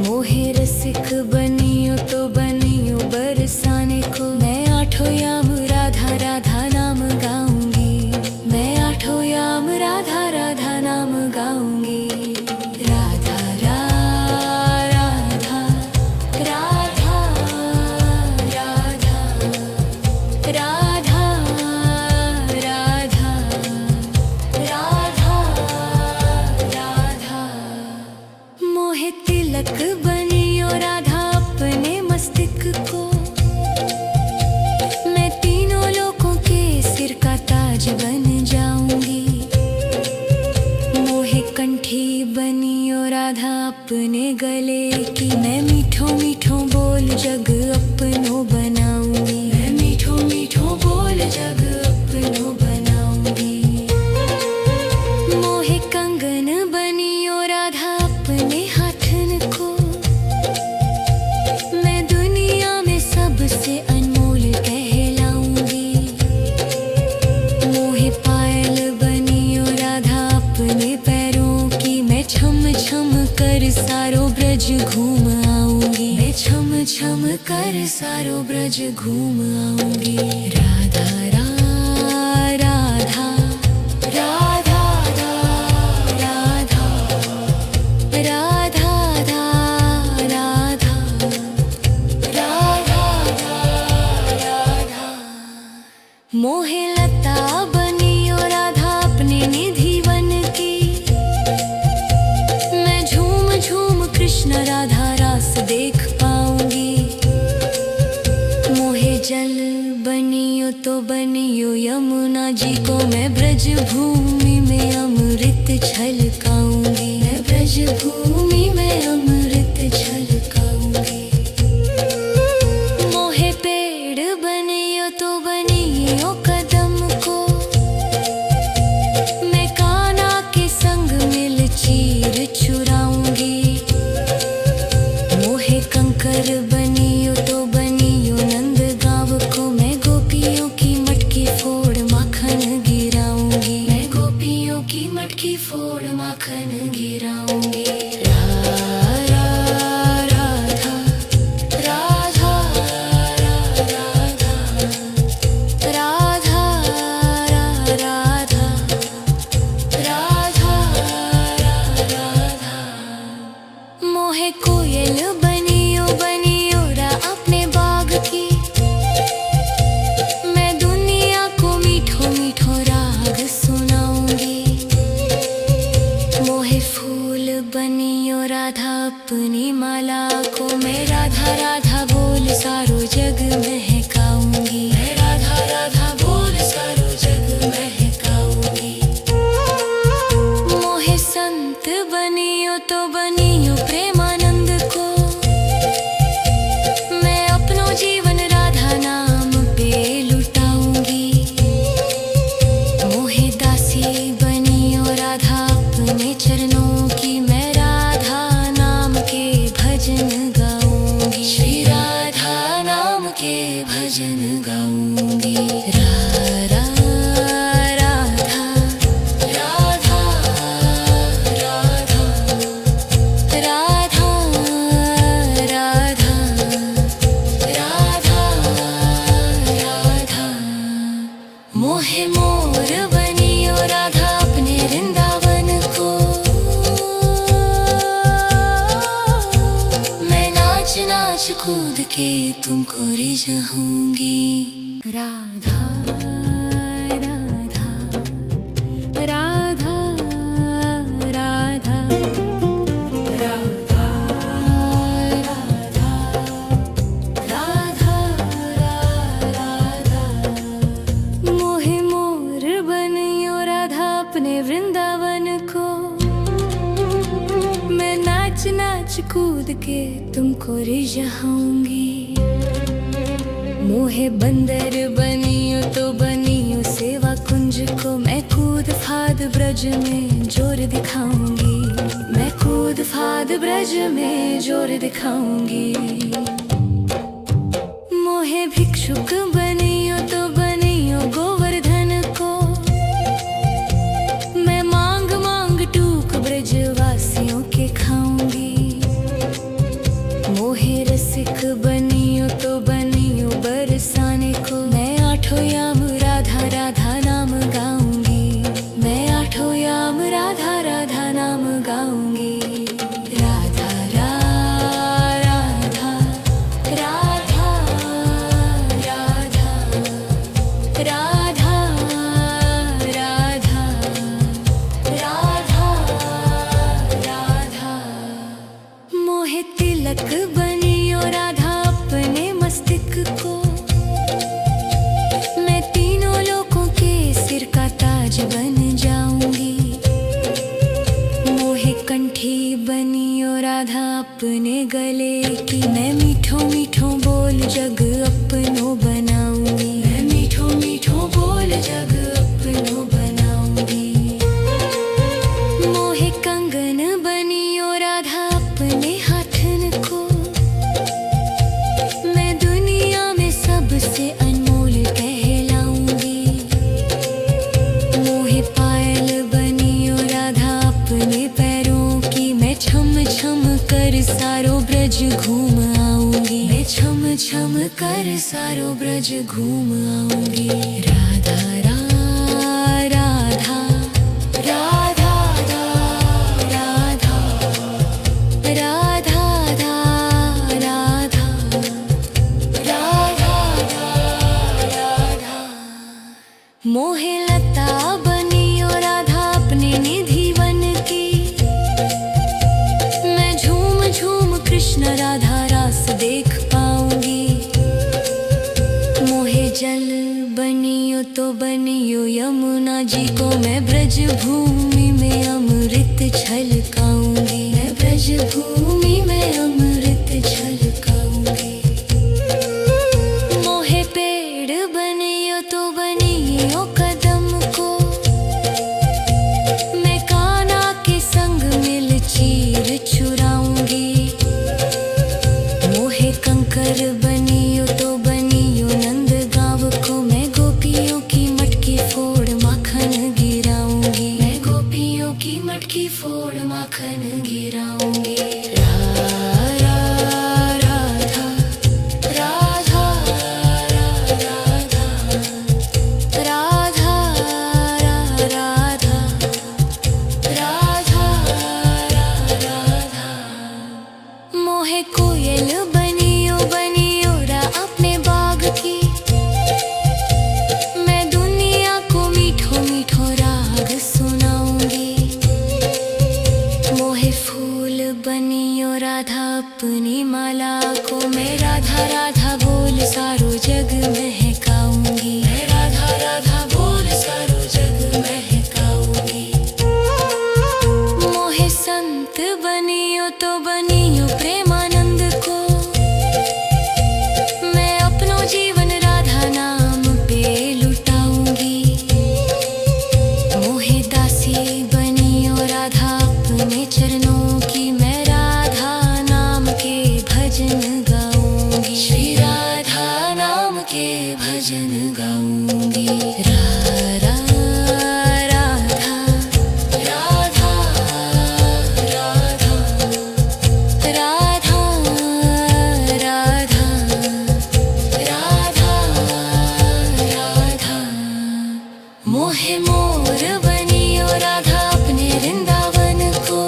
मोहे रसिक बनियो तो बनियो बरसाने को, मैं आठों याम राधा राधा नाम गाऊंगी। मैं आठों याम राधा राधा नाम गाऊंगी। राधा राधा राधा राधा राधा राधा राधा राधा। मोहे तिलक बनियो राधा अपने मस्तक को, मैं तीनों लोगों के सिर का ताज बन जाऊंगी। मोहे कंठी बनियो राधा अपने गले की, मैं मीठों मीठों बोल जग अपनो बनाऊंगी। मैं मीठों मीठों बोल जग अपनो बनाऊंगी। मोहे कंगन बनियो राधा अपने हाथन को, मैं दुनिया में सबसे अनमोल कहलाऊंगी। मोहे पायल बनियो राधा अपने पैरों की, मैं छम छम कर सारो ब्रज घूम आऊंगी। मैं छम छम कर सारो ब्रज घूम आऊंगी। राधा राधा राधा राधा राधा राधा राधा राधा। मोहे लता बनियो राधा अपने निधि वन की, मैं झूम झूम कृष्ण राधा रास देख पाऊंगी। मोहे जल बनियो तो बनियो यमुना जी को, मैं ब्रज भूमि में अमृत छलकाऊंगी। मैं ब्रज भूमि में अमृत छलकाऊंगी। मोहे पेड़ बनियो तो बनियो कदम को, मैं कान्हा के संग मिल चीर चुराऊंगी। मोहे कंकर बनियो तो बनियो नंद गाँव को, मैं गोपियों की मटकी फोड़ माखन गिराऊंगी। मैं गोपियों की मटकी फोड़ माखन गिराऊंगी। राधा राधा राधा राधा राधा राधा राधा। मोहे कोयल बनियो बनियो रा अपने बाग की, मैं दुनिया को मीठो मीठो राग सुनाऊंगी। मोहे फूल बनियो राधा अपनी माला को, मैं राधा राधा बोल सारो जग महकाऊंगी। मैं राधा राधा बोल सारो जग महकाऊंगी। मोहे संत बनियो तो बनियो प्रेमानंद को, मैं अपनो जीवन राधा नाम पे लुटाऊंगी। मोहे दासी बनियो राधा अपने चरणों की, मैं राधा नाम के भजन गाऊंगी। श्री राधा नाम के भजन गाऊंगी। राधा राधा राधा राधा राधा राधा राधा। मोहे मोर बनियो राधा अपने वृंदावन को, मैं नाच नाच कूद के तुमको रिझाऊंगी। राधा राधा राधा राधा राधा राधा राधा। मोहे मोर बनियो राधा अपने वृंदावन को, मैं नाच के तुमको रिझाऊंगी। मोहे बंदर बनियो तो बनियो सेवा कुंज को, मैं कूद फाद ब्रज में जोर दिखाऊंगी। मैं कूद फाद ब्रज में जोर दिखाऊंगी। मोहे भिक्षुक बनियो तो बनियो गोवर्धन को, मैं मांग मांग टूक ब्रजवासियों के खाऊंगी। मोहे रसिक बनियो तो बनियो बरसाने को, मैं आठों याम राधा राधा नाम गाऊंगी। मैं आठों याम राधा राधा नाम गाऊंगी। राधा राधा राधा राधा राधा राधा राधा राधा। मोहे तिलक बनियो राधा अपने मस्तक को, मैं तीनों लोगों के सिर का ताज बन जाऊंगी। मोहे कंठी बनियो राधा अपने गले की, मैं मीठों मीठों बोल जग अपनों बनाऊंगी। मैं मीठों मीठों बोल जग अपनों बनाऊंगी। मोहे कंगन बनियो राधा अपने हाथन को, मैं दुनिया में सबसे अनमोल कहलाऊंगी। मोहे पायल बनियो राधा अपने पैरों की, मैं छम छम कर सारो ब्रज घूम आऊंगी। मैं छम छम कर सारो ब्रज घूम आऊंगी। राधा राधा राधा राधा राधा राधा राधा राधा। मोहे लता बनियो राधा अपने निधि वन की, मैं झूम झूम कृष्ण राधा रास देख पाऊंगी। मोहे जल बनियो तो बनियो यमुना जी को, मैं ब्रज भूमि में अमृत छलकाऊंगी। मैं ब्रज भूमि में अमृत छलकाऊंगी। मोहे पेड़ बनियो तो बनियो कदम को, मैं कान्हा के संग मिल चीर चुराऊंगी। मोहे कंकर बनियो तो बनियो नंद गाँव को, मैं गोपियों की मटकी फोड़ माखन गिराऊंगी। मैं गोपियों की मटकी फोड़ माखन गिराऊंगी। राधा राधा राधा राधा राधा राधा राधा राधा। मोहे कोयल बनियो बनियो रा अपने बाग की, मैं दुनिया को मीठो मीठो राग सुनाऊंगी। मोहे फूल बनियो राधा अपनी माला को, मैं राधा राधा बोल सारो जग महकाऊंगी। मैं राधा राधा बोल सारो जग महकाऊंगी। मोहे संत बनियो तो बनियो प्रेमानंद को, मैं अपनो जीवन राधा नाम पे लुटाऊंगी। मोहे दासी बनियो राधा अपने चरणों की, मैं राधा नाम के भजन गाऊंगी। श्री राधा नाम के भजन गाऊंगी। राधा राधा राधा राधा राधा राधा राधा। मोहे मोर बनियो राधा अपने वृंदावन को,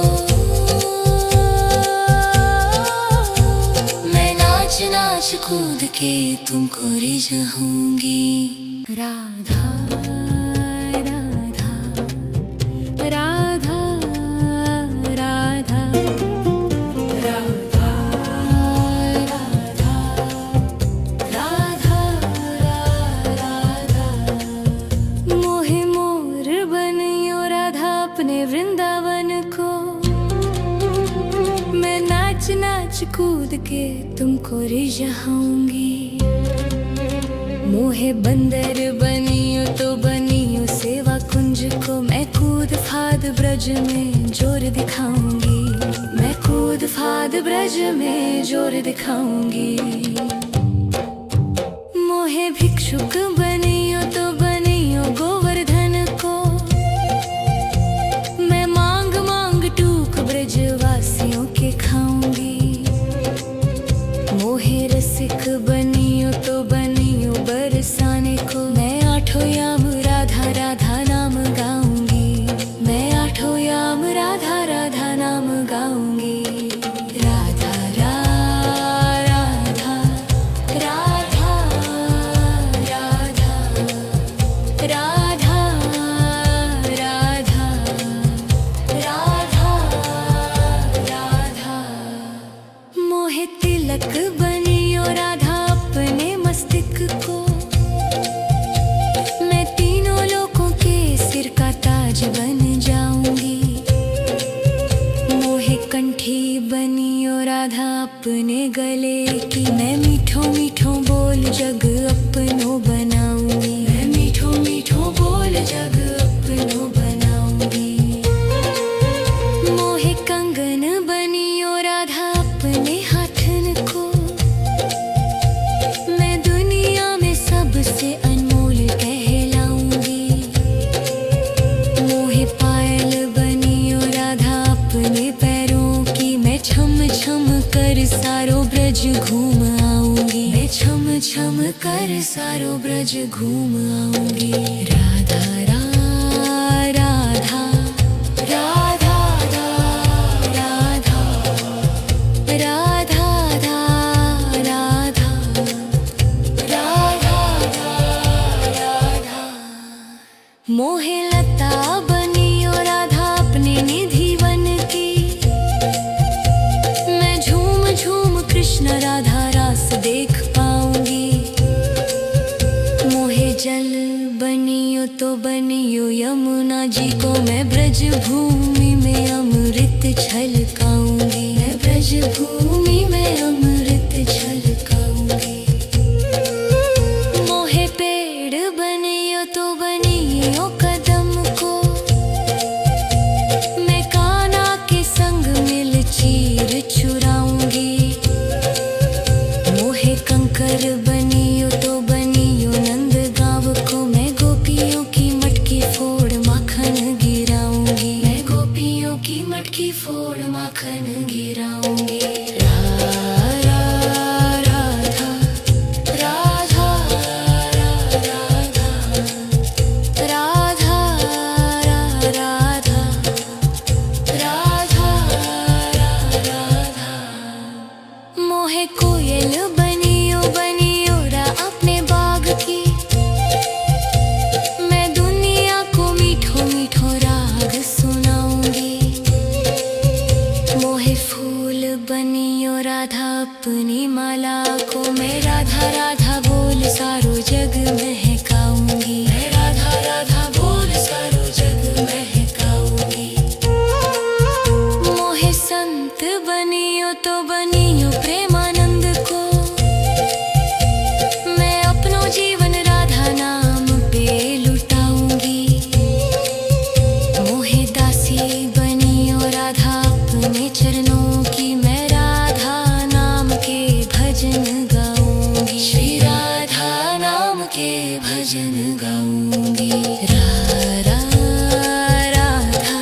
मैं नाच नाच कूद के तुमको रिझाऊंगी। राधा राधा राधा राधा राधा राधा राधा। मोहे मोर बनियो राधा अपने वृंदावन को, मैं नाच नाच कूद के तुमको रिझाऊंगी। मोहे बंदर बनियो तो बनियो सेवा कुंज को, मैं कूद फाद ब्रज में जोर दिखाऊंगी। मैं कूद फाद ब्रज में जोर दिखाऊंगी। मोहे भिक्षुक बनियो तो बनियो गोवर्धन को, मैं मांग मांग टूक ब्रजवासियों के खाऊंगी। मोहे रसिक बनियो तो बनियो बरसाने को, मैं आठों याम राधा राधा नाम गाऊंगी। मैं आठों याम राधा राधा नाम गाऊंगी। राधा राधा राधा राधा राधा राधा राधा राधा। मोहे तिलक बनियो राधा अपने मस्तक को, मैं तीनों लोगों के सिर का ताज बन जाऊंगी। मोहे कंठी बनियो राधा अपने गले की, मैं मीठों मीठों बोल जग अपनों बनाऊंगी। मैं मीठों मीठों बोल जग अपनों बनाऊंगी। मोहे कंगन बनियो राधा अपने हाथन को, मैं दुनिया में सबसे अनमोल कहलाऊंगी। मोहे पायल बनियो राधा अपने पैरों की, मैं छम छम कर सारो ब्रज घूम आऊंगी। मैं छम छम कर सारो ब्रज घूम आऊंगी। राधा राधा राधा राधा राधा राधा राधा राधा। मोहे लता बनियो राधा अपने निधि वन की, मैं झूम झूम कृष्ण राधा रास देख पाऊंगी। मोहे जल बनियो तो बनियो यमुना जी को, मैं ब्रज भूमि में अमृत छलकाऊंगी। मैं ब्रज भूमि में अमृत छलकाऊंगी। मोहे पेड़ बनियो तो बनियो कदम को, मैं कान्हा के संग मिल चीर चुराऊंगी। मोहे कंकर बनियो तो बनियो नंद गाँव को, मैं गोपियों की मटकी फोड़ माखन गिराऊंगी। मैं गोपियों की मटकी फोड़ माखन गिराऊंगी। राधा राधा राधा राधा राधा राधा राधा राधा। मोहे कोयल बनियो बनियो रा अपने बाग की, मैं दुनिया को मीठो मीठो राग सुनाऊंगी। मोहे फूल बनियो राधा अपनी माला को, मैं राधा राधा बोल सारो जग महकाऊंगी। मैं राधा राधा बोल सारो जग महकाऊंगी। मोहे संत बनियो तो बनियो प्रेमानंद को, मैं अपनो जीवन राधा नाम पे लुटाऊंगी। मोहे दासी बनियो राधा अपने चरणों की, मैं राधा नाम के भजन गाऊंगी। श्री राधा नाम के भजन गाऊंगी। राधा राधा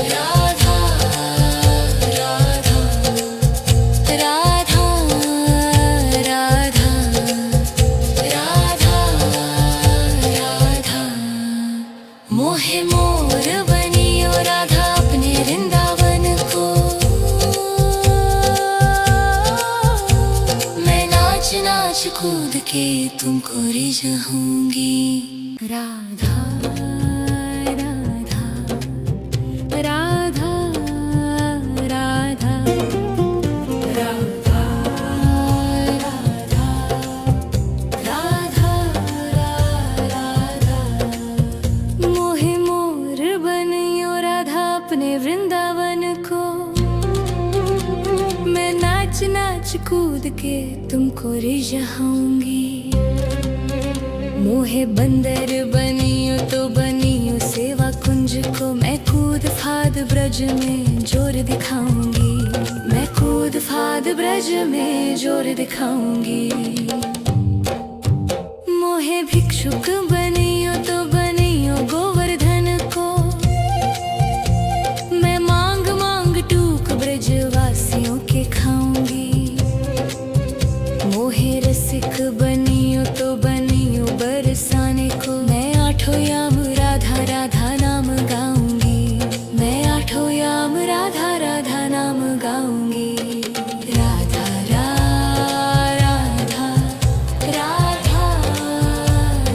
राधा राधा राधा राधा राधा राधा। मोहे मोर बनियो राधा अपने वृंदावन को, मैं नाच नाच कूद के तुमको रिझाऊंगी। राधा राधा राधा राधा राधा राधा राधा राधा। मोहे मोर बनियो राधा अपने वृंदावन को, मैं नाच नाच कूद के तुमको रिझाऊंगी। मोहे बंदर बनियो तो बनियो सेवा कुंज को, मैं कूद फाद ब्रज में जोर दिखाऊंगी। मैं कूद फाद ब्रज में जोर दिखाऊंगी। मोहे भिक्षुक बनियो तो बनियो गोवर्धन को, मैं मांग मांग टूक ब्रजवासियों के खाऊंगी। मोहे रसिक बनियो तो बनियो बरसाने को, मैं आठों याम राधा राधा नाम गाऊंगी। मैं आठों याम राधा राधा नाम गाऊंगी। राधा राधा राधा राधा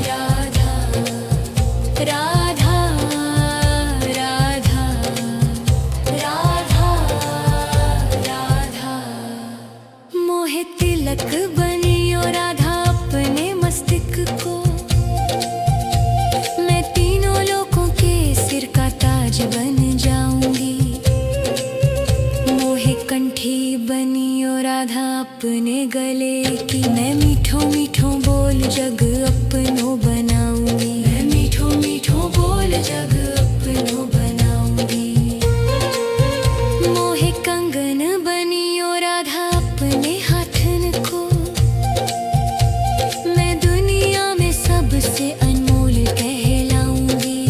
राधा राधा राधा राधा। मोहे तिलक बनियो राधा अपने मस्तिष्क को, मैं तीनों लोगों के सिर का ताज बन जाऊंगी। मोहे कंठी बनियो राधा अपने गले की, मैं मीठो मीठो बोल जग अपनो बनाऊंगी। मैं मीठो मीठो बोल जग अपनो बनाऊंगी। मोहे कंगन बनियो राधा अपने हाथन को, मैं दुनिया में सबसे अनमोल कहलाऊंगी।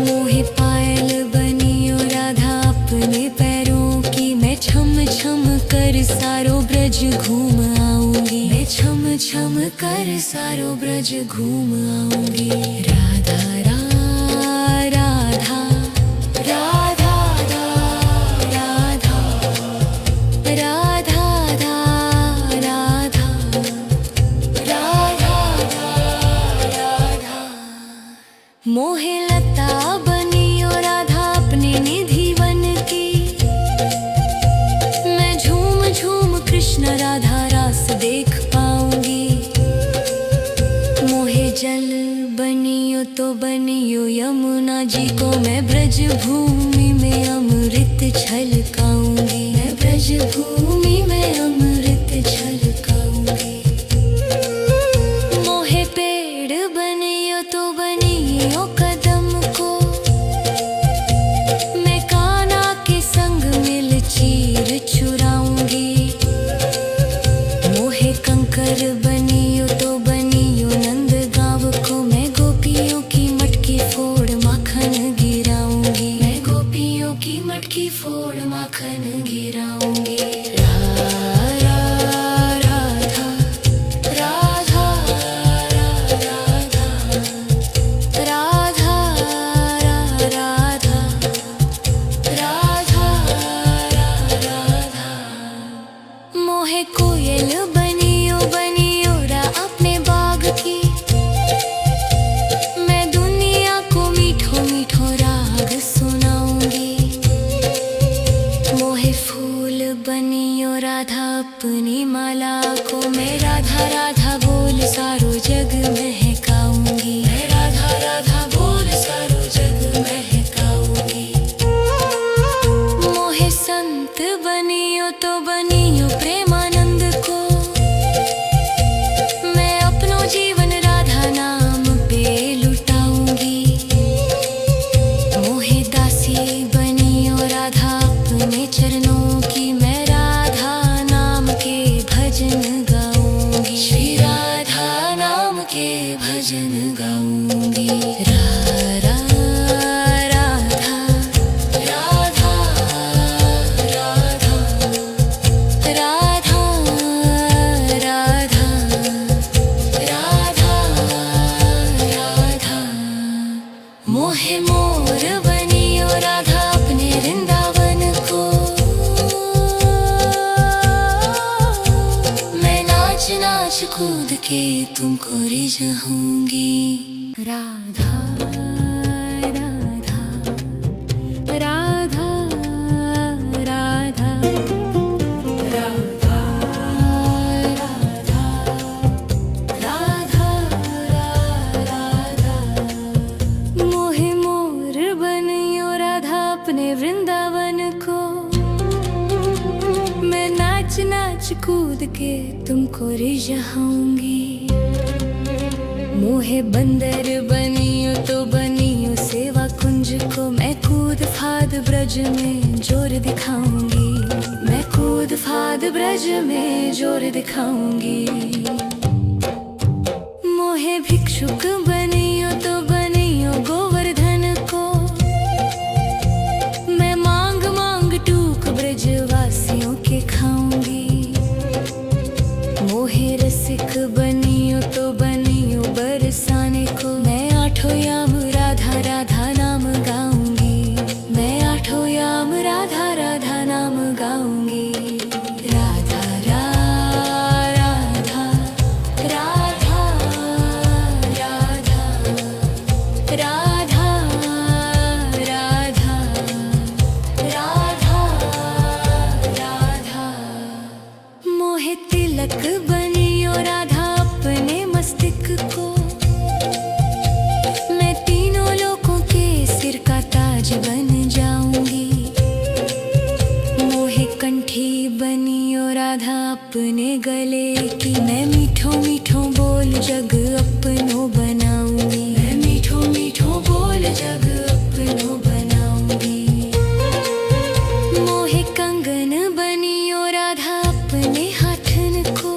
मोहे पायल बनियो राधा अपने पैरों की, मैं छम छम कर सारो ब्रज घूम आऊंगी। मैं छम छम कर सारो ब्रज घूम आऊंगी। राधा राधा राधा राधा राधा राधा राधा राधा राधा। मोहे लता बनियो राधा अपने निधि वन की, मैं झूम झूम कृष्ण राधा रास देख पाऊंगी। मोहे जल बनियो तो बनियो यमुना जी को, मैं ब्रज भूमि में अमृत छलकाऊंगी। मैं ब्रज भूमि में अमृत छलकाऊंगी। मोहे पेड़ बनियो तो बनियो कदम को, मैं कान्हा के संग मिल चीर चुराऊंगी। मोहे कंकर बनियो तो बनियो नंद गाँव को, मैं गोपियों की मटकी फोड़ माखन गिराऊंगी। मैं गोपियों की मटकी फोड़ माखन गिराऊंगी। राधा राधा राधा राधा राधा राधा राधा राधा। मोहे कोयल बनियो बनियो रा अपने बाग की, मैं दुनिया को मीठो मीठो राग सुनाऊंगी। मोहे फूल बनियो राधा अपनी माला को, मैं राधा राधा बोल सारो जग महकाऊंगी। मैं राधा राधा बोल सारो जग महकाऊंगी। मोहे संत बनियो तो बनियो प्रेमानंद को, मैं अपनो जीवन राधा नाम पे लुटाऊंगी। मोहे दासी बनियो राधा अपने चरणों की, मैं राधा नाम के भजन गाऊंगी। श्री राधा नाम के भजन गाऊंगी। राधा राधा राधा राधा राधा राधा राधा राधा। मोहे मोर बनियो राधा अपने वृंदावन को, मैं नाच नाच कूद के तुमको रिझाऊंगी। राधा राधा राधा राधा राधा राधा राधा। मोहे मोर बनियो राधा अपने वृंदावन को, मैं नाच नाच कूद के तुमको रिझाऊंगी। मोहे बंदर बनियो तो बनियो सेवा कुंज को, मैं कूद फाद ब्रज में जोर दिखाऊंगी। मैं कूद फाद ब्रज में जोर दिखाऊंगी। मोहे भिक्षुक बनियो तो बनियो गोवर्धन को, मैं मांग मांग टूक ब्रजवासियों के खाऊंगी। मोहे रसिक बनियो तो बनियो बरसाने को, मैं आठों याम राधा राधा नाम गाऊंगी। मैं आठों याम राधा राधा नाम गाऊंगी। राधा राधा राधा राधा राधा राधा राधा राधा। मोहे तिलक बनियो राधा अपने मस्तक को, मैं तीनों लोगों के सिर का ताज बन जाऊंगी। मोहे कंठी बनियो राधा अपने गले की, मैं मीठो मीठो बोल जग अपनो बनाऊंगी। मैं मीठो मीठो बोल जग अपनो बनाऊंगी। मोहे कंगन बनियो राधा अपने हाथन को,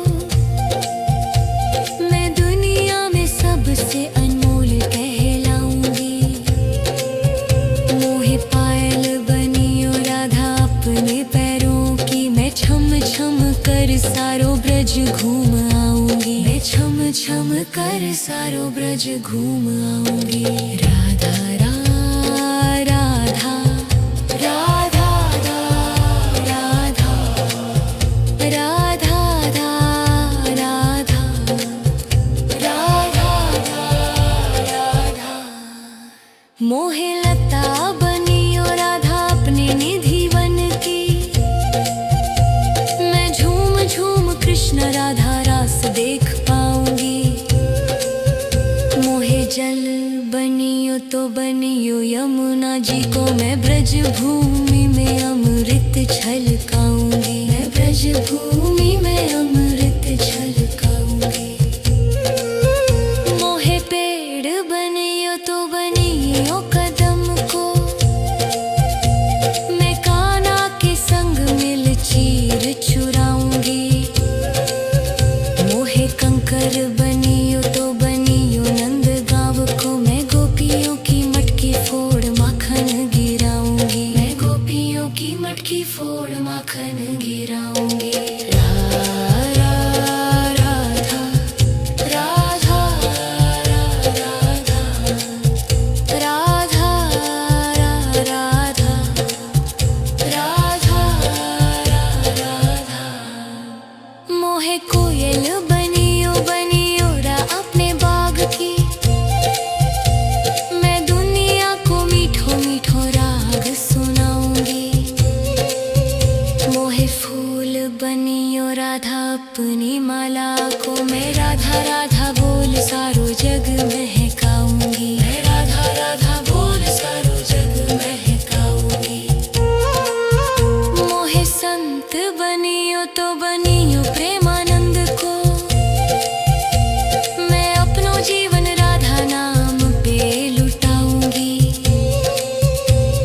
मैं दुनिया में सबसे अनमोल कहलाऊंगी। मोहे पायल बनियो राधा अपने पैरों की, मैं छम छम कर सारो ब्रज घूम आऊंगी। मैं छम छम कर सारो ब्रज घूम आऊंगी। राधा राधा राधा राधा राधा राधा राधा राधा। मोहे लता बनियो राधा अपने निधि वन की, मैं झूम झूम कृष्ण राधा रास देख पाऊंगी। मोहे जल बनियो तो बनियो यमुना जी को, मैं ब्रज भूमि में अमृत छलकाऊंगी। मैं ब्रज भूमि में अमृत छलकाऊंगी। मोहे पेड़ बनियो तो बनियो कदम को, मैं कान्हा के संग मिल चीर चुराऊंगी। मोहे कंकर बनियो तो बनियो नंद गाँव को, मैं गोपियों की मटकी फोड़ माखन गिराऊंगी। मैं गोपियों की मटकी फोड़ माखन गिराऊंगी। राधा राधा राधा राधा राधा राधा राधा। मोहे कोयल बनियो बनियो रा अपने बाग की, मैं दुनिया को मीठो मीठो राग सुनाऊंगी। मोहे फूल बनियो राधा अपनी माला को, मैं राधा राधा बोल सारो जग महकाऊंगी। मैं राधा राधा बोल सारो जग महकाऊंगी। मोहे संत बनियो तो बनियो प्रेमानंद को, मैं अपनो जीवन राधा नाम पे लुटाऊंगी।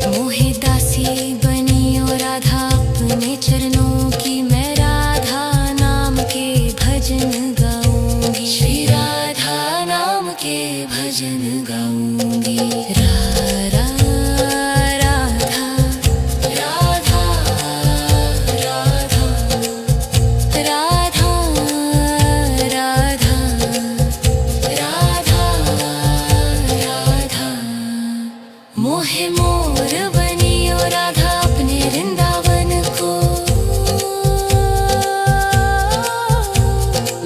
मोहे दासी बनियो राधा अपने चरणों की, मैं राधा नाम के भजन गाऊंगी। श्री राधा नाम के भजन गाऊंगी। राधा राधा राधा राधा राधा राधा राधा। मोहे मोर बनियो राधा अपने वृंदावन को,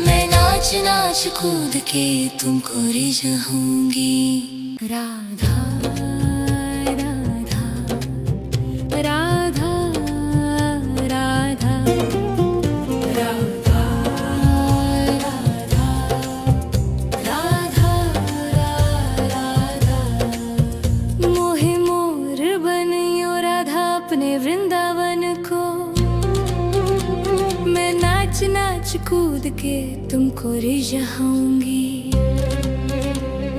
मैं नाच नाच कूद के तुमको रिझाऊंगी। राधा राधा राधा राधा राधा राधा राधा। मोहे मोर बनियो राधा अपने वृंदावन को, मैं नाच कूद के तुमको रिझाऊंगी।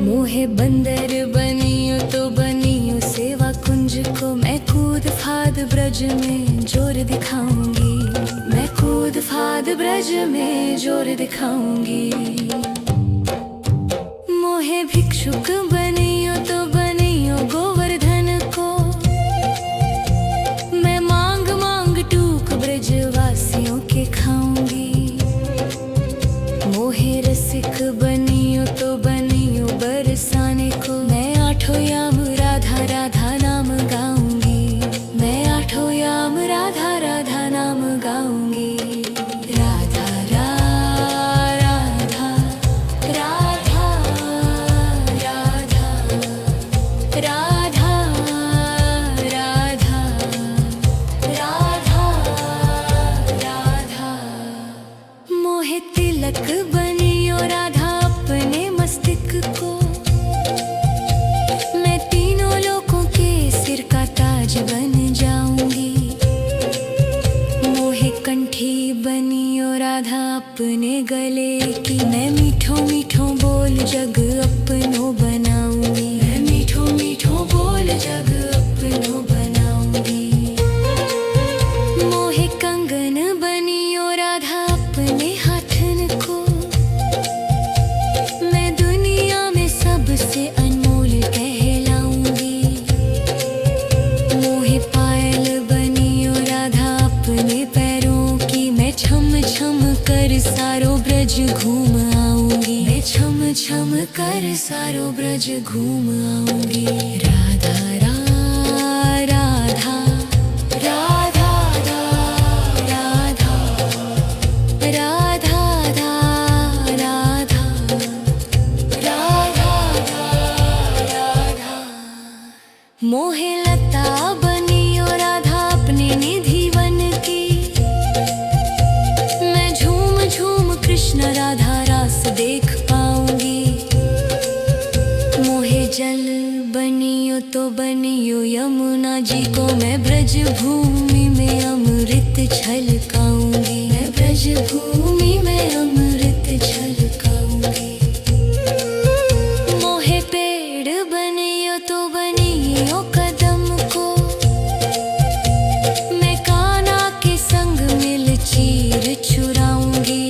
मोहे बंदर बनियो तो बनियो सेवा कुंज को, मैं कूद फाद ब्रज में जोर दिखाऊंगी। मैं कूद फाद ब्रज में जोर दिखाऊंगी। मोहे भिक्षुक बनियो तो बनियो गोवर्धन को, मैं मांग मांग टूक ब्रजवासियों के खाऊंगी। मोहे रसिक बनियो तो बनियो बरसाने को, मैं आठों याम राधा राधा नाम गाऊंगी। मैं आठों याम राधा राधा नाम गाऊंगी। राधा राधा राधा राधा राधा राधा राधा राधा। मोहे तिलक बनियो राधा अपने मस्तक को, मैं तीनों लोगों के सिर का ताज बन जाऊंगी। मोहे कंठी बनियो राधा अपने गले की, मैं मीठो मीठो बोल जग अपनो बनाऊंगी। मैं मीठो मीठो बोल जग अपनो बनाऊंगी। मोहे कंगन बनियो राधा अपने हाथन को, मैं दुनिया में सबसे अनमोल कहलाऊंगी। मोहे पायल बनियो राधा अपने पैरों की, मैं छम छम कर सारो ब्रज घूम आऊंगी। मैं छम छम कर सारो ब्रज घूम आऊंगी। राधा राधा राधा राधा राधा राधा राधा राधा। मोहे लता बनियो राधा अपने निधि वन की, मैं झूम झूम कृष्ण राधा रास देख पाऊंगी। मोहे जल बनियो तो बनियो यमुना जी को, मैं ब्रज भूमि में अमृत छलकाऊंगी। मैं ब्रज भूमि में अमृत छलकाऊंगी। मोहे पेड़ बनियो तो बनियो कदम को, मैं कान्हा के संग मिल चीर चुराऊंगी।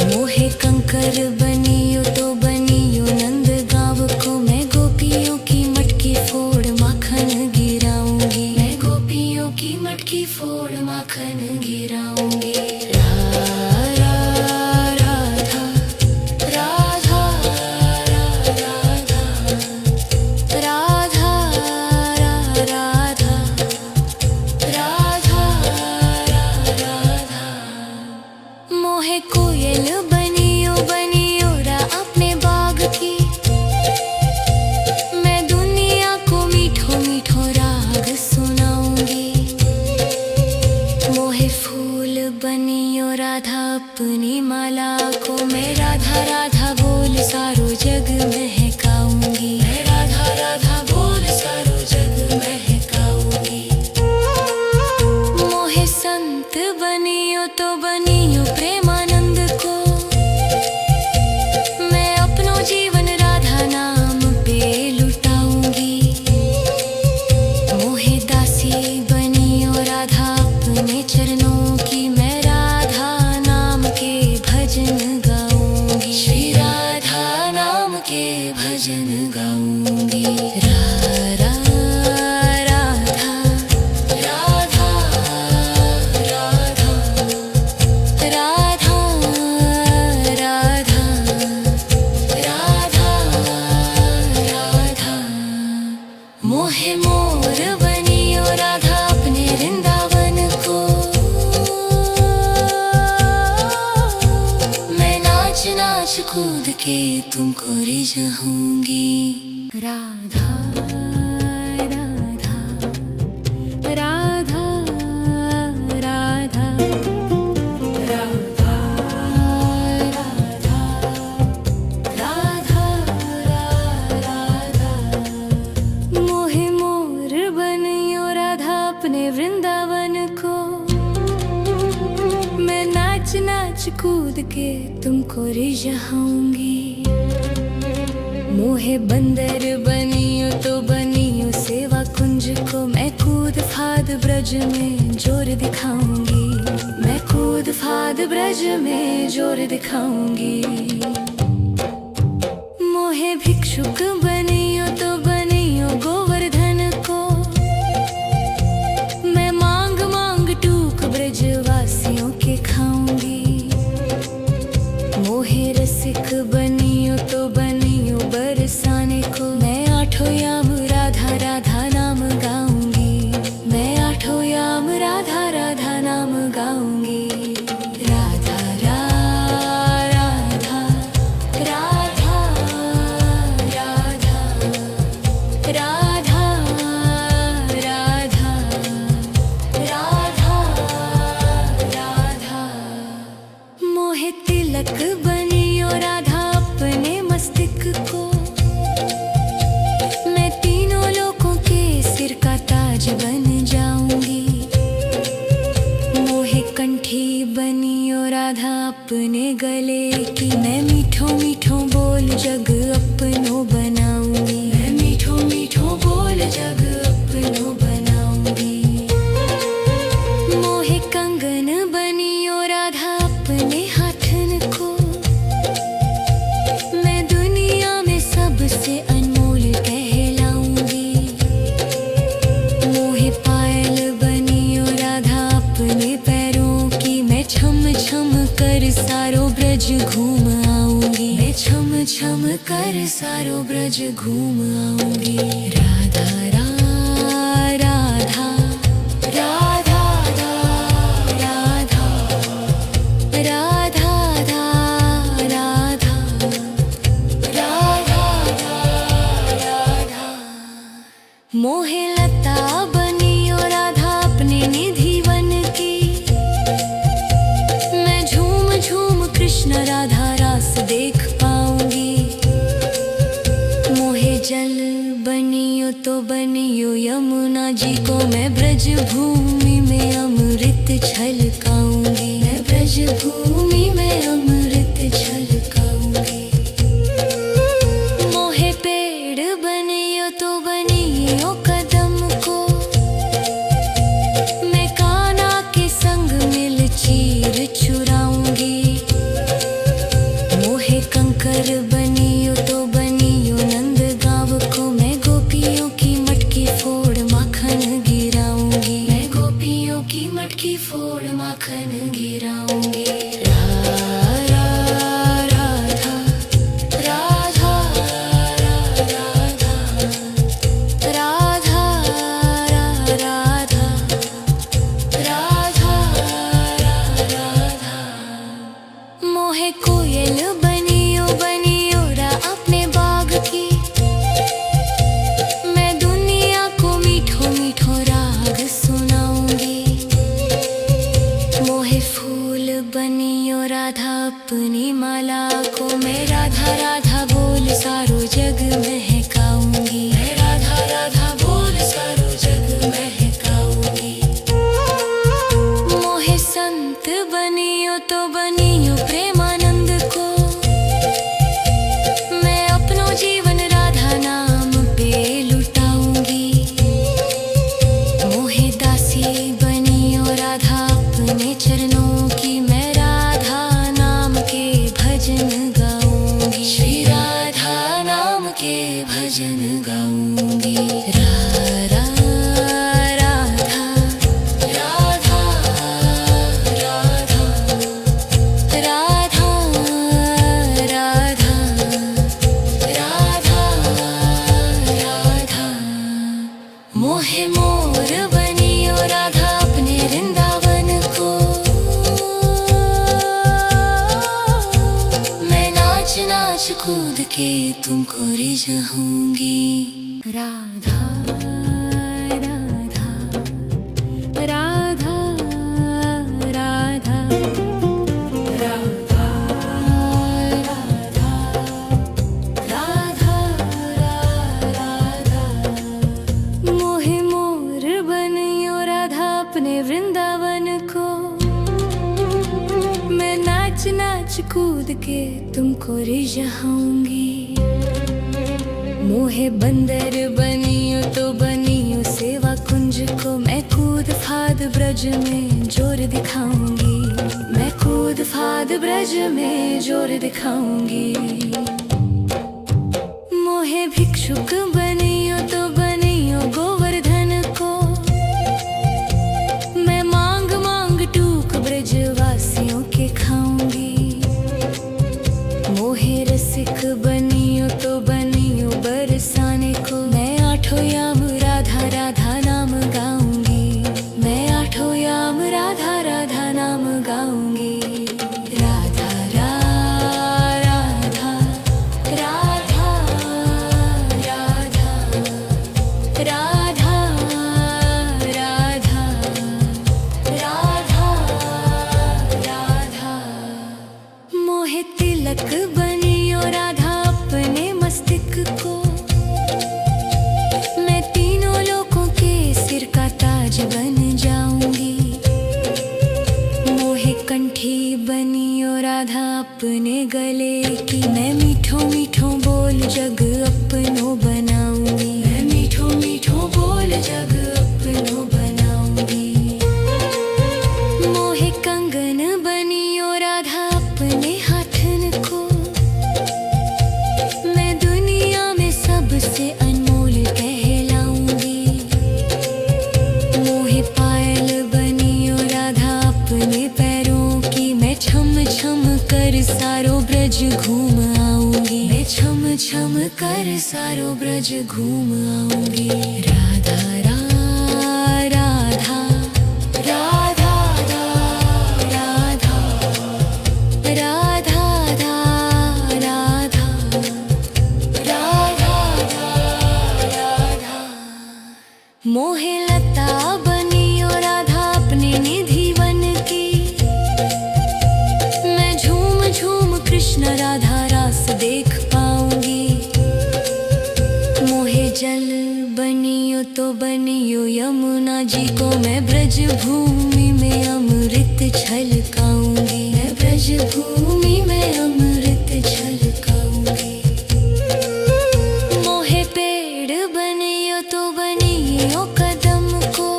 मोहे कंकर बनियो तो बनियो नंद गाँव को, मैं गोपियों की मटकी फोड़ माखन गिराऊंगी। मैं गोपियों की मटकी फोड़ माखन गिराऊंगी। राधा राधा राधा राधा राधा राधा। मोहे कोयल बनियो बनियो रा अपने बाग की, मैं दुनिया को मीठो मीठो राग सुनाऊंगी। मोहे फूल बनियो राधा अपनी माला को, मैं राधा राधा बोल सारो जग महकाऊंगी। मैं राधा राधा बोल सारो जग महकाऊंगी। मोहे संत बनियो तो बनियो प्रेमानंद को, मैं अपनो जीवन राधा नाम पे लुटाऊंगी। मोहे दासी बनियो राधा अपने चरणों की, मैं राधा नाम के भजन गाऊंगी। श्री राधा नाम के भजन गाऊंगी। राधा राधा राधा राधा राधा राधा राधा। मोहे मोर बनियो राधा अपने वृंदावन को, मैं नाच नाच कूद के तुमको रिझाऊंगी। राधा राधा राधा राधा राधा राधा राधा राधा। मोहे मोर बनियो राधा अपने वृंदावन को, मैं नाच कूद के तुमको रिझाऊंगी। मोहे बंदर बनियो तो बनियो सेवा कुंज को, मैं कूद फाद ब्रज में जोर दिखाऊंगी। मैं कूद फाद ब्रज में जोर दिखाऊंगी। मोहे भिक्षुक बनियो तो बनियो गोवर्धन को, मैं मांग मांग टूक ब्रजवासियों के खाऊंगी। मोहे रसिक बनियो तो बनियो बरसाने को, मैं आठों याम राधा राधा नाम गाऊंगी। मैं आठों याम राधा राधा नाम गाऊंगी। राधा राधा राधा राधा राधा राधा राधा राधा। मोहे तिलक बनियो राधा अपने मस्तक को, मैं तीनों लोगों के सिर का ताज बन जाऊंगी। मोहे कंठी बनियो राधा अपने गले की, मैं मीठो मीठो बोल जग अपनो बनाऊंगी। मैं मीठो मीठो बोल जग अपनो बनाऊंगी। मोहे कंगन बनियो राधा अपने हाथन को, मैं दुनिया में सबसे अनमोल कहलाऊंगी। मोहे पायल बनियो राधा अपने पैरों की, मैं छम छम कर सारो ब्रज घूम आऊंगी। मैं छम छम कर सारो ब्रज घूम आऊंगी। राधा राधा राधा राधा राधा राधा राधा राधा। मोहे लता बनियो राधा अपने निधि वन की, मैं झूम झूम कृष्ण राधा रास देख पाऊंगी। मोहे जल बनियो तो बनियो यमुना जी को, मैं ब्रज भूमि में अमृत छलकाऊंगी। मैं ब्रज भूमि में अमृत छलकाऊंगी। मोहे पेड़ बनियो तो बनियो कदम को, मैं कान्हा के संग मिल चीर चुराऊंगी। मोहे कंकर बनियो तो बनियो नंद गाँव को, मैं गोपियों की मटकी फोड़ माखन गिराऊंगी। मैं गोपियों की मटकी फोड़ माखन गिराऊंगी। राधा राधा राधा राधा राधा राधा। मोहे कोयल बनियो बनियो रा अपने बाग की, मैं दुनिया को मीठो मीठो राग सुनाऊंगी। मोहे फूल बनियो राधा अपनी माला को, मैं राधा राधा बोल सारो जग महकाऊंगी। मैं राधा राधा बोल सारो जग महकाऊंगी। मोहे संत बनियो तो बनियो प्रेमानंद को, मैं अपनो जीवन राधा नाम पे लुटाऊंगी। मोहे दासी बनियो राधा अपने चरणों की, मैं राधा नाम के भजन गाऊंगी। श्री राधा नाम के भजन गाऊंगी। राधा राधा राधा राधा राधा राधा राधा। मोहे मोर बनियो राधा अपने वृंदावन को, मैं नाच नाच कूद के तुमको रिझाऊंगी। राधा राधा राधा राधा राधा राधा राधा। मोहे मोर बनियो राधा अपने वृंदावन को, मैं नाच रिझाऊंगी। मोहे बंदर बनियो तो बनियो सेवा कुंज को, मैं कूद फाद ब्रज में जोर दिखाऊंगी। मैं कूद फाद ब्रज में जोर दिखाऊंगी। मोहे भिक्षुक बनियो तो बनियो गोवर्धन को, मैं मांग मांग टूक ब्रजवासियों के खाऊंगी। मोहे रसिक बनियो तो बनियो बरसाने को, मैं आठों याम राधा राधा नाम गाऊंगी। मैं आठों याम राधा राधा नाम गाऊंगी। राधा राधा राधा राधा राधा राधा राधा राधा। मोहे तिलक बनियो राधा अपने मस्तक को, मैं तीनों लोगों के सिर का ताज बन जाऊंगी। मोहे कंठी बनियो राधा अपने गले की, मैं मीठो मीठो बोल जग अपनो बनाऊंगी। मैं मीठो मीठो बोल जग अपनो बनाऊंगी। मोहे कंगन बनियो राधा अपने हाथन को, मैं दुनिया में सबसे अनमोल कहलाऊंगी। मोहे पायल बनियो राधा अपने पैरों की, मैं छम छम कर सारो ब्रज घूम आऊंगी। मैं छम छम कर सारो ब्रज घूम आऊंगी। राधा राधा राधा राधा राधा राधा राधा राधा। मोहे लता बनियो राधा अपने निधि वन की, मैं झूम झूम कृष्ण राधा रास देख पाऊंगी। मोहे जल बनियो तो बनियो यमुना जी को, मैं ब्रज भूमि में अमृत छलकाऊंगी। मैं ब्रज भूमि में अमृत छलकाऊंगी। मोहे पेड़ बनियो तो बनियो कदम को,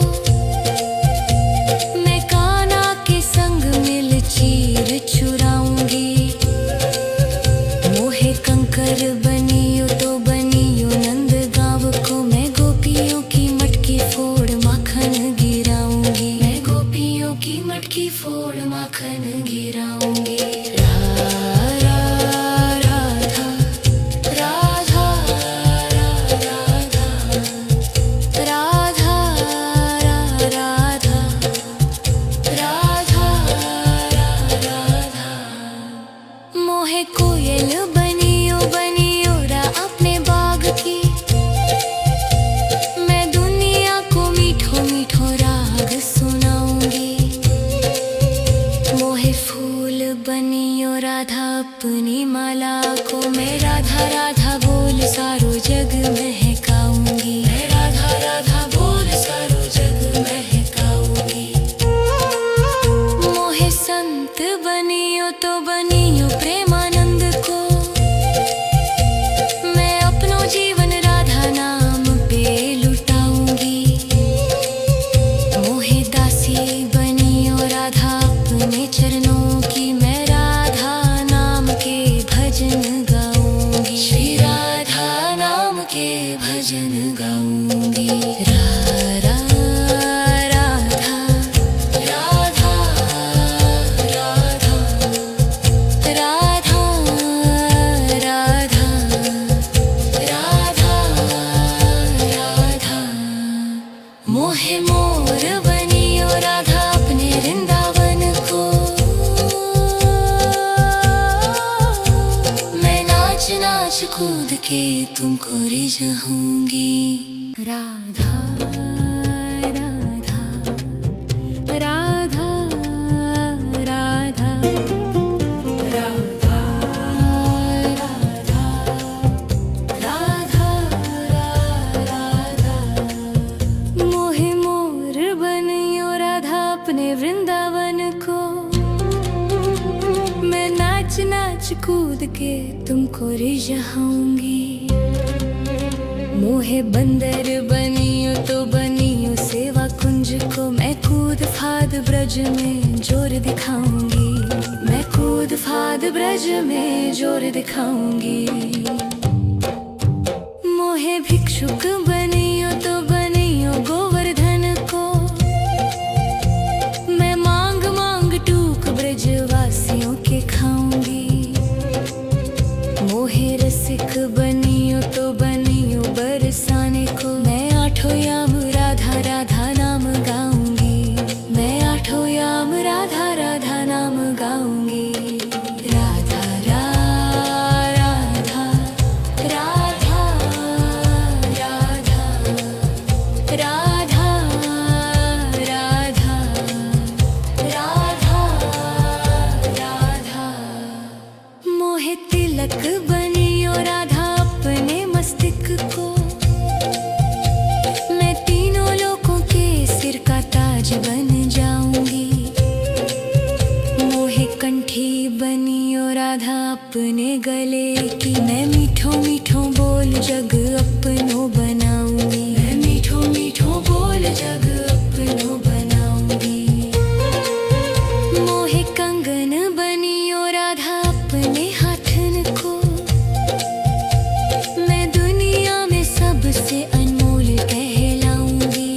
मैं कान्हा के संग मिल चीर चुराऊंगी। मोहे कंकर बनियो तो बनियो नंद गाँव को, मैं गोपियों की मटकी फोड़ माखन गिराऊंगी। मैं गोपियों की मटकी फोड़ माखन गिराऊंगी। राधा राधा राधा राधा राधा राधा राधा। मोहे कोयल बनियो बनियो रा अपने बाग की, मैं दुनिया को मीठो मीठो राग सुनाऊंगी। मोहे फूल बनियो राधा अपनी माला को, मैं राधा राधा बोल सारो जग महकाऊंगी। मैं राधा राधा बोल सारो जग महकाऊंगी। मोहे संत बनियो तो बनियो प्रेमानंद को, मैं अपनो जीवन राधा नाम पे लुटाऊंगी। मोहे दासी बनियो राधा अपने चरणों की, मैं राधा नाम के भजन गाऊंगी। श्री राधा नाम के भजन गाऊंगी। राधा राधा राधा राधा राधा राधा राधा। मोहे मोर बनियो राधा अपने वृंदावन को, मैं नाच नाच कूद के तुमको रिझाऊंगी। राधा राधा राधा राधा राधा राधा राधा। मोहे मोर बनियो राधा अपने वृंदावन को, मैं नाच नाच कूद के तुमको रिझाऊंगी। मोहे बंदर बनियो तो बनियो सेवा कुंज को, मैं कूद फाद ब्रज में जोर दिखाऊंगी। मैं कूद फाद ब्रज में जोर दिखाऊंगी। मोहे भिक्षुक बनियो तो बनियो गोवर्धन को, मैं मांग मांग टूक ब्रजवासियों के खाऊंगी। मोहे रसिक बनियो तो बनियो बरसाने को, मैं आठों याम राधा राधा नाम गाऊंगी। मैं आठों याम राधा राधा नाम गाऊंगी। राधा राधा राधा राधा राधा राधा राधा राधा। मोहे तिलक बनियो राधा अपने मस्तक को, मैं तीनों लोगों के सिर का ताज बन जाऊंगी। मोहे कंठी बनियो राधा अपने गले की, मैं मीठों मीठों बोल जग अपनों बनाऊंगी। मैं मीठों मीठों बोल जग अपनों बनाऊंगी। मोहे कंगन बनियो राधा अपने हाथन को, मैं दुनिया में सबसे अनमोल कहलाऊंगी।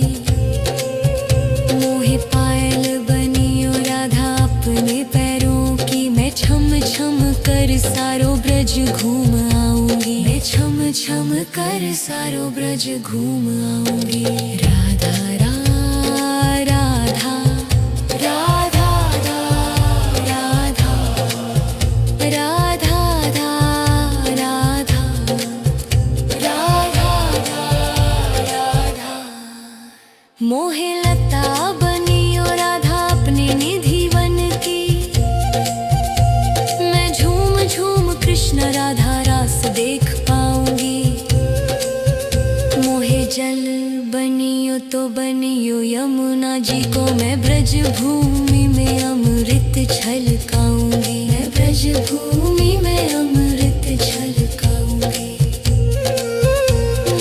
मोहे पायल बनियो राधा अपने पैरों की, मैं छम छम कर सारो ब्रज घूम आऊंगी। मैं छम छम कर सारो ब्रज घूम आऊंगी। राधा राधा राधा राधा राधा राधा राधा राधा। मोहे लता बनियो राधा अपने निधि वन की, मैं झूम झूम कृष्ण राधा रास देख पाऊंगी। मोहे जल बनियो तो बनियो यमुना जी को, मैं ब्रज भूमि में अमृत छलकाऊंगी। मैं ब्रज भूमि में अमृत छलकाऊंगी।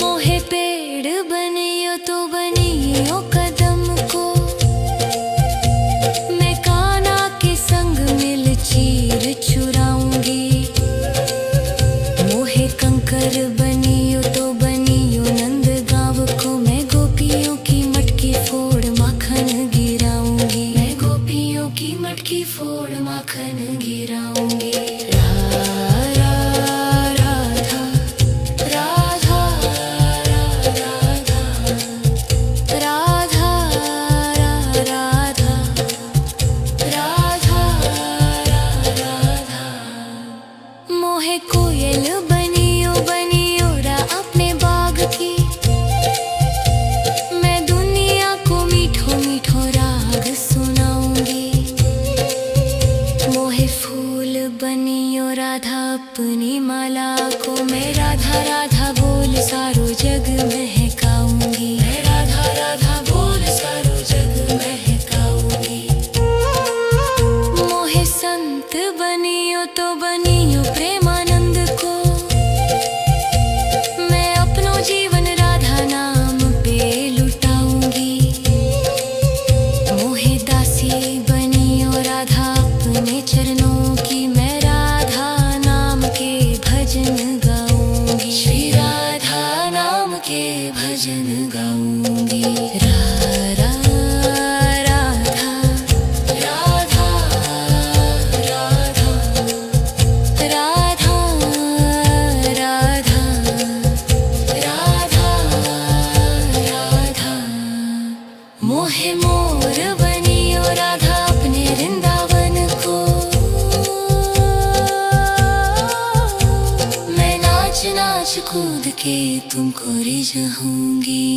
मोहे पेड़ बनियो तो बनियो कदम को, मैं कान्हा के संग मिल चीर चुराऊंगी। मोहे कंकर बनियो तो बनियो नंद गाँव को, मैं गोपियों की मटकी फोड़ माखन गिराऊंगी। मैं गोपियों की मटकी फोड़ माखन गिराऊंगी। राधा राधा राधा राधा राधा राधा राधा। मोहे कोयल बनियो बनियो रा अपने बाग की, मैं दुनिया को मीठो मीठो राग सुनाऊंगी। मोहे फूल बनियो राधा अपनी माला को, मैं राधा राधा बोल सारो जग महकाऊंगी। मैं राधा राधा बोल सारो जग महकाऊंगी। मोहे संत बनियो तो बनियो प्रेमानंद को, मैं अपनो जीवन राधा नाम पे लुटाऊंगी। मोहे दासी बनियो राधा अपने चरणों की, मैं राधा नाम के भजन गाऊंगी। श्री राधा नाम के भजन गाऊंगी। राधा राधा राधा राधा राधा राधा राधा। मोहे मोर बनियो राधा अपने वृंदावन को, मैं नाच नाच कूद के तुमको रिझाऊंगी।